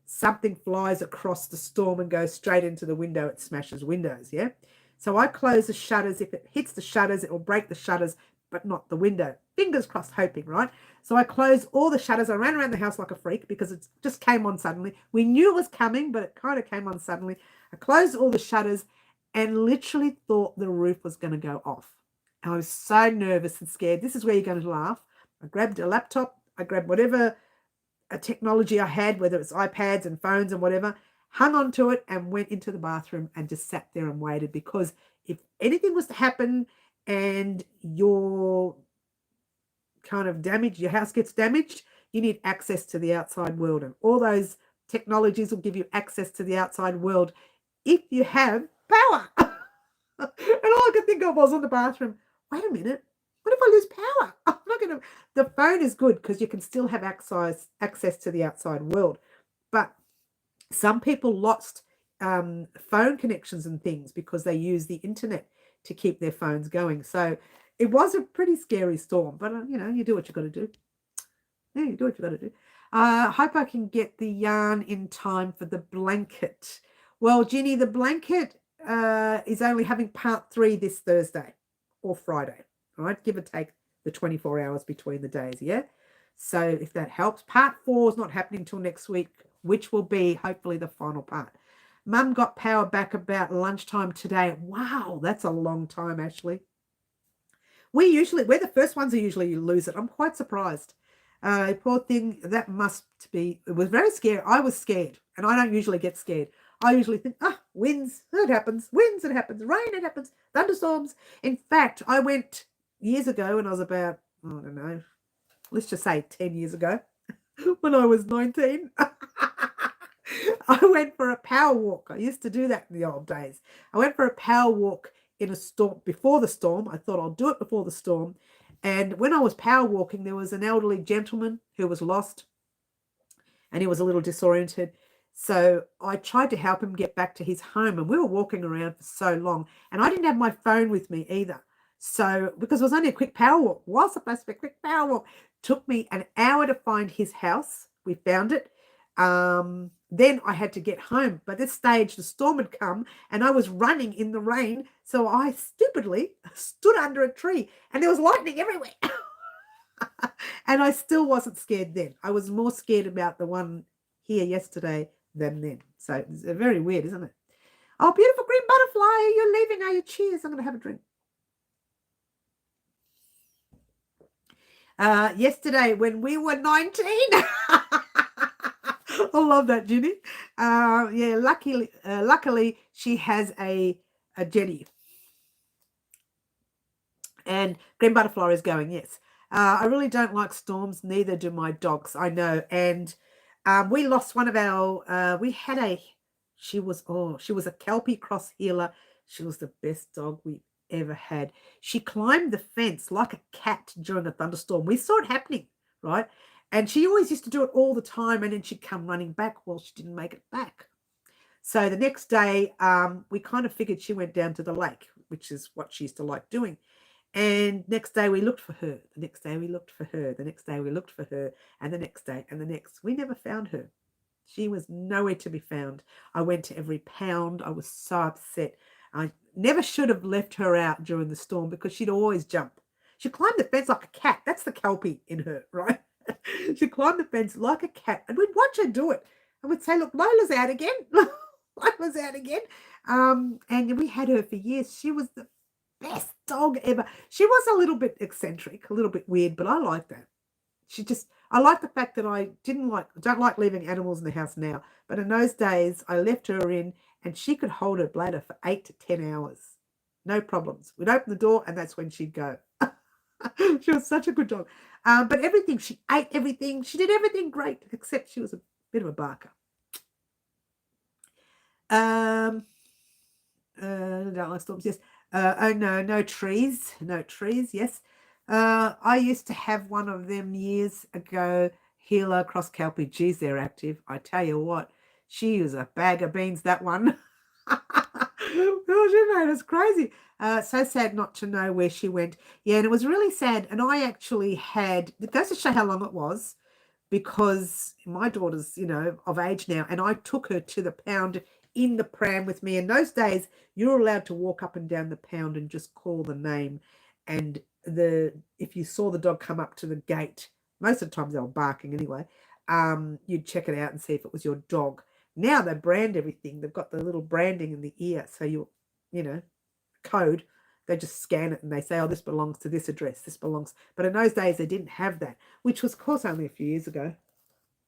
[SPEAKER 1] something flies across the storm and goes straight into the window, it smashes windows, yeah? So I close the shutters. If it hits the shutters, it will break the shutters, but not the window. Fingers crossed, hoping, right? So I closed all the shutters. I ran around the house like a freak because it just came on suddenly. We knew it was coming, but it kind of came on suddenly. I closed all the shutters and literally thought the roof was going to go off. And I was so nervous and scared. This is where you're going to laugh. I grabbed a laptop, I grabbed whatever technology I had, whether it's iPads and phones and whatever, hung onto it and went into the bathroom and just sat there and waited, because if anything was to happen and your kind of damage, your house gets damaged, you need access to the outside world, and all those technologies will give you access to the outside world if you have power. And all I could think of was on the bathroom, wait a minute, what if I lose power? I'm not going to. The phone is good because you can still have access to the outside world. But some people lost phone connections and things because they use the internet to keep their phones going. So it was a pretty scary storm, but you do what you got to do. Yeah, you do what you got to do. Hope I can get the yarn in time for the blanket. Well, Ginny, the blanket is only having part 3 this Thursday or Friday. All right, give or take the 24 hours between the days. Yeah. So if that helps, part 4 is not happening till next week, which will be hopefully the final part. Mum got power back about lunchtime today. Wow, that's a long time, Ashley. We're the first ones who usually lose it. I'm quite surprised. Poor thing, that must be, it was very scary. I was scared, and I don't usually get scared. I usually think, winds, it happens. Winds, it happens. Rain, it happens. Thunderstorms. In fact, I went years ago when I was about, I don't know, let's just say 10 years ago, when I was 19. I went for a power walk. I used to do that in the old days. I went for a power walk in a storm, before the storm. I thought I'll do it before the storm. And when I was power walking, there was an elderly gentleman who was lost, and he was a little disoriented. So I tried to help him get back to his home, and we were walking around for so long, and I didn't have my phone with me either. So because it was only a quick power walk, was supposed to be a quick power walk, took me an hour to find his house. We found it. Then I had to get home. By this stage, the storm had come and I was running in the rain. So I stupidly stood under a tree and there was lightning everywhere. And I still wasn't scared then. I was more scared about the one here yesterday than then. So it's very weird, isn't it? Oh, beautiful green butterfly. You're leaving, are you? Cheers. I'm going to have a drink. Yesterday when we were 19. I love that, Ginny. Yeah, luckily she has a Jenny. And green butterfly is going, yes. I really don't like storms, neither do my dogs, I know. And we lost one of our, she was a Kelpie cross healer. She was the best dog we ever had. She climbed the fence like a cat during a thunderstorm. We saw it happening, right? And she always used to do it all the time, and then she'd come running back. Well, she didn't make it back. So the next day, we kind of figured she went down to the lake, which is what she used to like doing. And next day we looked for her. The next day we looked for her. The next day we looked for her. And the next day and the next. We never found her. She was nowhere to be found. I went to every pound. I was so upset. I never should have left her out during the storm because she'd always jump. She climbed the fence like a cat. That's the Kelpie in her, right? She climbed the fence like a cat, and we'd watch her do it. And we'd say, look, Lola's out again. Lola's out again. And we had her for years. She was the best dog ever. She was a little bit eccentric, a little bit weird, but I like that. I like the fact that I don't like leaving animals in the house now. But in those days, I left her in, and she could hold her bladder for 8 to 10 hours. No problems. We'd open the door, and that's when she'd go. She was such a good dog. But everything, she ate everything. She did everything great, except she was a bit of a barker. Don't like storms, yes. Oh, no trees. No trees, yes. I used to have one of them years ago, healer cross Kelpie. Geez, they're active. I tell you what, she was a bag of beans, that one. Oh, she made us crazy. So sad not to know where she went. Yeah, and it was really sad. And I actually it goes to show how long it was, because my daughter's, of age now, and I took her to the pound in the pram with me. In those days, you're allowed to walk up and down the pound and just call the name. And if you saw the dog come up to the gate, most of the times they were barking anyway, you'd check it out and see if it was your dog. Now they brand everything. They've got the little branding in the ear, so code they just scan it and they say, oh, this belongs to this address. This belongs. But in those days, they didn't have that, which was, of course, only a few years ago.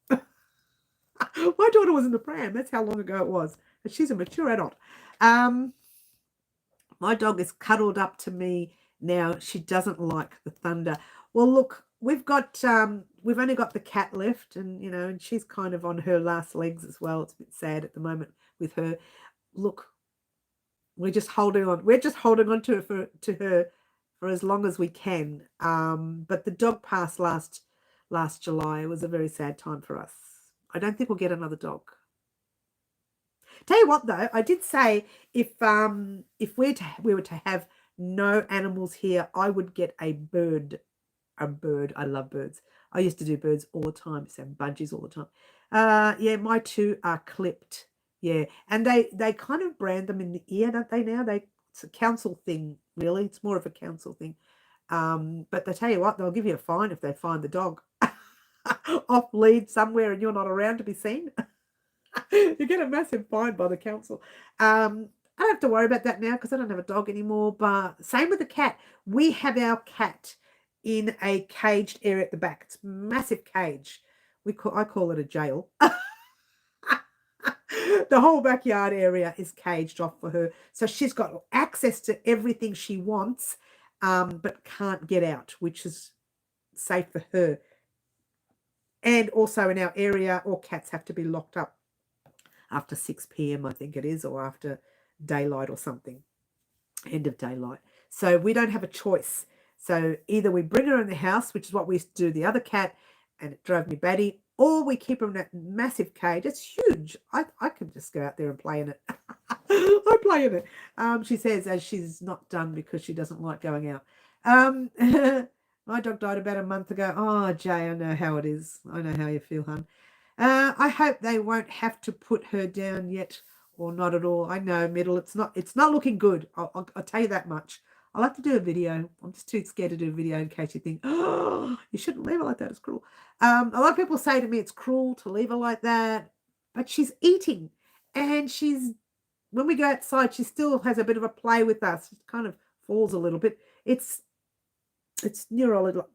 [SPEAKER 1] My daughter was in the pram. That's how long ago it was. And she's a mature adult. My dog is cuddled up to me now. She doesn't like the thunder. Well, look, we've only got the cat left, and and she's kind of on her last legs as well. It's a bit sad at the moment with her. Look, we're just holding on. We're just holding on to her for as long as we can. But the dog passed last July. It was a very sad time for us. I don't think we'll get another dog. Tell you what, though, I did say if we were to have no animals here, I would get a bird. A bird. I love birds. I used to do birds all the time. So budgies all the time. Yeah, my two are clipped. Yeah, and they kind of brand them in the ear, don't they? Now it's a council thing, really. It's more of a council thing. But they tell you what, they'll give you a fine if they find the dog off lead somewhere and you're not around to be seen. You get a massive fine by the council. I don't have to worry about that now because I don't have a dog anymore. But same with the cat. We have our cat in a caged area at the back. It's a massive cage. I call it a jail. The whole backyard area is caged off for her. So she's got access to everything she wants, but can't get out, which is safe for her. And also in our area, all cats have to be locked up after 6 p.m, I think it is, or after daylight or something, end of daylight. So we don't have a choice. So either we bring her in the house, which is what we used to do the other cat, and it drove me batty, or we keep her in that massive cage. It's huge. I could just go out there and play in it. I play in it. She says as she's not done because she doesn't like going out. My dog died about a month ago. Oh, Jay, I know how it is. I know how you feel, hon. I hope they won't have to put her down yet, or not at all. I know, Middle. It's not looking good. I'll tell you that much. I'll have to do a video. I'm just too scared to do a video in case you think, oh, you shouldn't leave her like that. It's cruel. A lot of people say to me it's cruel to leave her like that, but she's eating, and when we go outside, she still has a bit of a play with us. She kind of falls a little bit. It's neurological.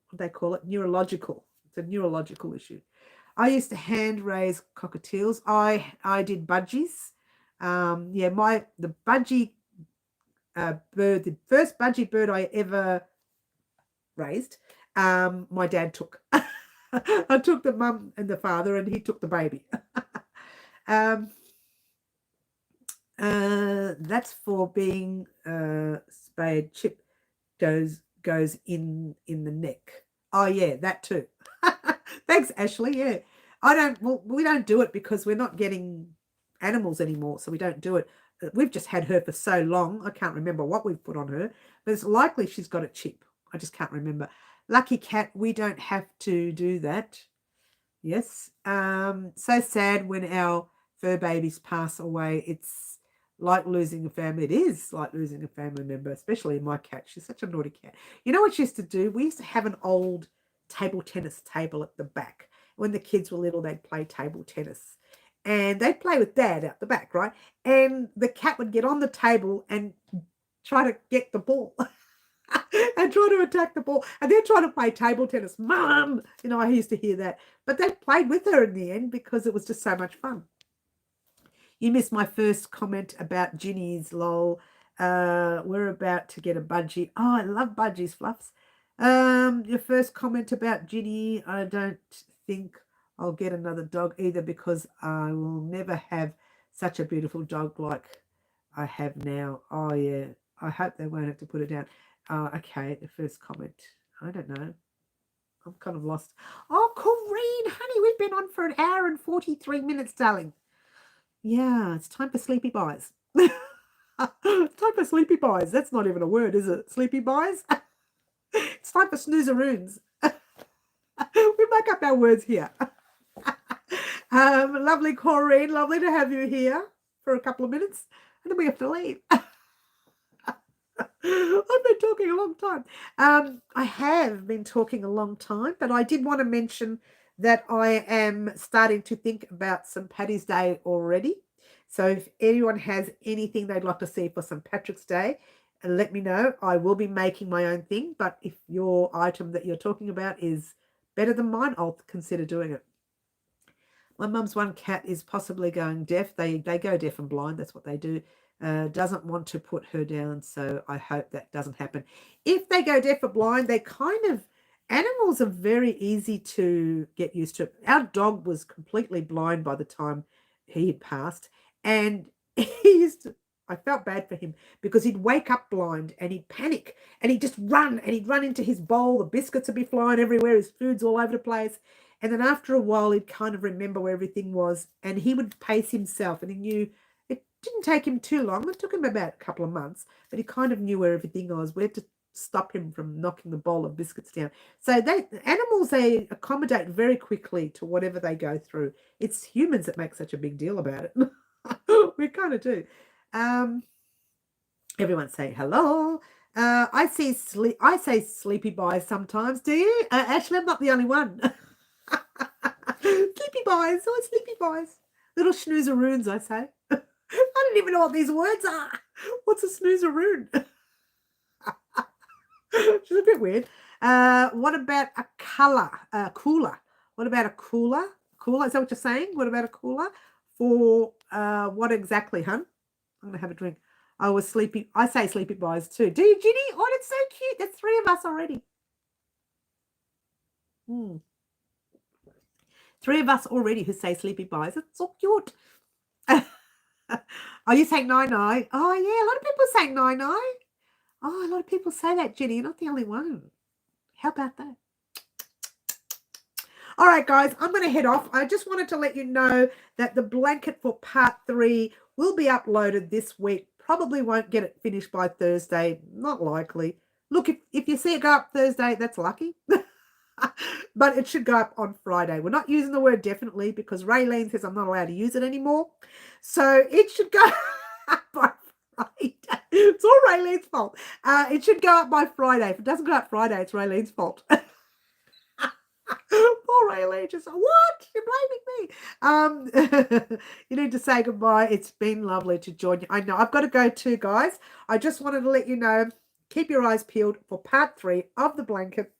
[SPEAKER 1] What they call it, neurological. It's a neurological issue. I used to hand raise cockatiels. I did budgies. Yeah, the budgie bird, the first budgie bird I ever raised, my dad took. I took the mum and the father, and he took the baby. That's for being spayed. Chip goes in the neck. Oh yeah, that too. Thanks, Ashley. Yeah, we don't do it because we're not getting animals anymore, so we don't do it. We've just had her for so long. I can't remember what we've put on her, but it's likely she's got a chip. I just can't remember. Lucky cat, we don't have to do that. Yes. So sad when our fur babies pass away. It's like losing a family. It is like losing a family member, especially my cat. She's such a naughty cat. You know what she used to do? We used to have an old table tennis table at the back. When the kids were little, they'd play table tennis. And they'd play with Dad out the back, right? And the cat would get on the table and try to get the ball and try to attack the ball. And they're trying to play table tennis. Mum! I used to hear that. But they played with her in the end because it was just so much fun. You missed my first comment about Ginny's, lol. We're about to get a budgie. Oh, I love budgies, Fluffs. Your first comment about Ginny, I don't think I'll get another dog either because I will never have such a beautiful dog like I have now. Oh, yeah. I hope they won't have to put it down. Okay, the first comment. I don't know. I'm kind of lost. Oh, Corrine, honey, we've been on for 1 hour and 43 minutes, darling. Yeah, it's time for sleepy buys. It's time for sleepy buys. That's not even a word, is it? Sleepy buys? It's time for snoozoroons. We make up our words here. Lovely Corrine, lovely to have you here for a couple of minutes, and then we have to leave. I've been talking a long time. I have been talking a long time, but I did want to mention that I am starting to think about St. Paddy's Day already. So if anyone has anything they'd like to see for St. Patrick's Day, let me know. I will be making my own thing, but if your item that you're talking about is better than mine, I'll consider doing it. My mum's one cat is possibly going deaf. They go deaf and blind. That's what they do. Doesn't want to put her down, so I hope that doesn't happen. If they go deaf or blind, they kind of, animals are very easy to get used to. Our dog was completely blind by the time he had passed, and I felt bad for him because he'd wake up blind and he'd panic and he'd just run and he'd run into his bowl. The biscuits would be flying everywhere. His food's all over the place. And then after a while, he'd kind of remember where everything was, and he would pace himself, and he knew. It didn't take him too long. It took him about a couple of months, but he kind of knew where everything was. We had to stop him from knocking the bowl of biscuits down. So animals, they accommodate very quickly to whatever they go through. It's humans that make such a big deal about it. We kind of do. Everyone's saying hello. I say sleepy buys sometimes. Do you? Ashley, I'm not the only one. Sleepy buys. Oh, sleepy buys. Little snoozoroons, I say. I don't even know what these words are. What's a snoozoroon? Which is a bit weird. What about a cooler? What about a cooler? Cooler, is that what you're saying? What about a cooler? For what exactly, hun? I'm going to have a drink. I say sleepy buys too. Do you, Ginny? Oh, that's so cute. That's 3 of us already. 3 of us already who say sleepy buys. It's so cute. Are you saying nine? Oh, yeah. A lot of people say nine. Oh, a lot of people say that, Ginny. You're not the only one. How about that? All right, guys, I'm going to head off. I just wanted to let you know that the blanket for part 3 will be uploaded this week. Probably won't get it finished by Thursday. Not likely. Look, if you see it go up Thursday, that's lucky. But it should go up on Friday. We're not using the word definitely because Raylene says I'm not allowed to use it anymore. So it should go up by Friday. It's all Raylene's fault. It should go up by Friday. If it doesn't go up Friday, it's Raylene's fault. Poor Raylene just, what? You're blaming me. You need to say goodbye. It's been lovely to join you. I know I've got to go too, guys. I just wanted to let you know, keep your eyes peeled for part 3 of the blanket.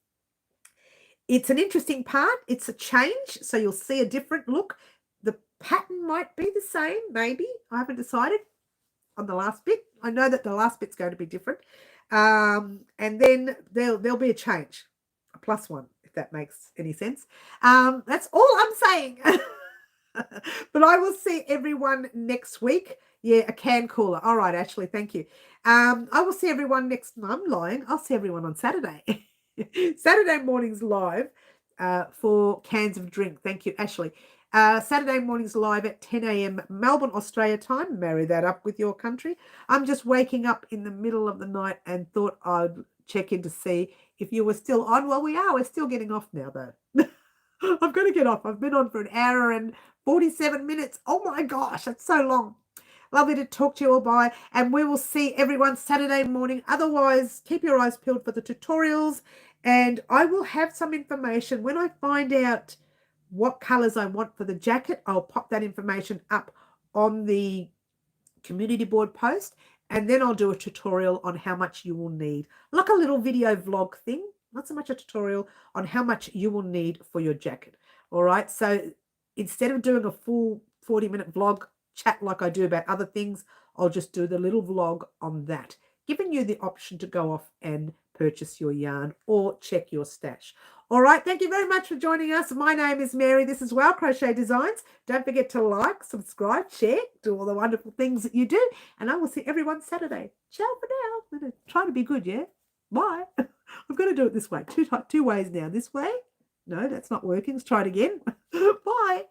[SPEAKER 1] It's an interesting part. It's a change, so you'll see a different look. The pattern might be the same, maybe. I haven't decided on the last bit. I know that the last bit's going to be different. And then there'll be a change, a +1, if that makes any sense. That's all I'm saying. But I will see everyone next week. Yeah, a can cooler. All right, Ashley, thank you. I will see everyone next. No, I'm lying. I'll see everyone on Saturday. Saturday mornings live for cans of drink. Thank you, Ashley. Saturday mornings live at 10 a.m. Melbourne, Australia time. Marry that up with your country. I'm just waking up in the middle of the night and thought I'd check in to see if you were still on. Well, we are. We're still getting off now, though. I've got to get off. I've been on for 1 hour and 47 minutes. Oh, my gosh, that's so long. Lovely to talk to you all. Bye. And we will see everyone Saturday morning. Otherwise, keep your eyes peeled for the tutorials. And I will have some information. When I find out what colours I want for the jacket, I'll pop that information up on the community board post. And then I'll do a tutorial on how much you will need. Like a little video vlog thing. Not so much a tutorial on how much you will need for your jacket. All right. So instead of doing a full 40-minute vlog chat like I do about other things, I'll just do the little vlog on that, giving you the option to go off and purchase your yarn or check your stash. All right, thank you very much for joining us. My name is Mary. This is Crochet Designs. Don't forget to like, subscribe, share, do all the wonderful things that you do, and I will see everyone Saturday. Ciao for now. I'm going to try to be good, yeah? Bye. I've got to do it this way. Two ways now. This way? No, that's not working. Let's try it again. Bye.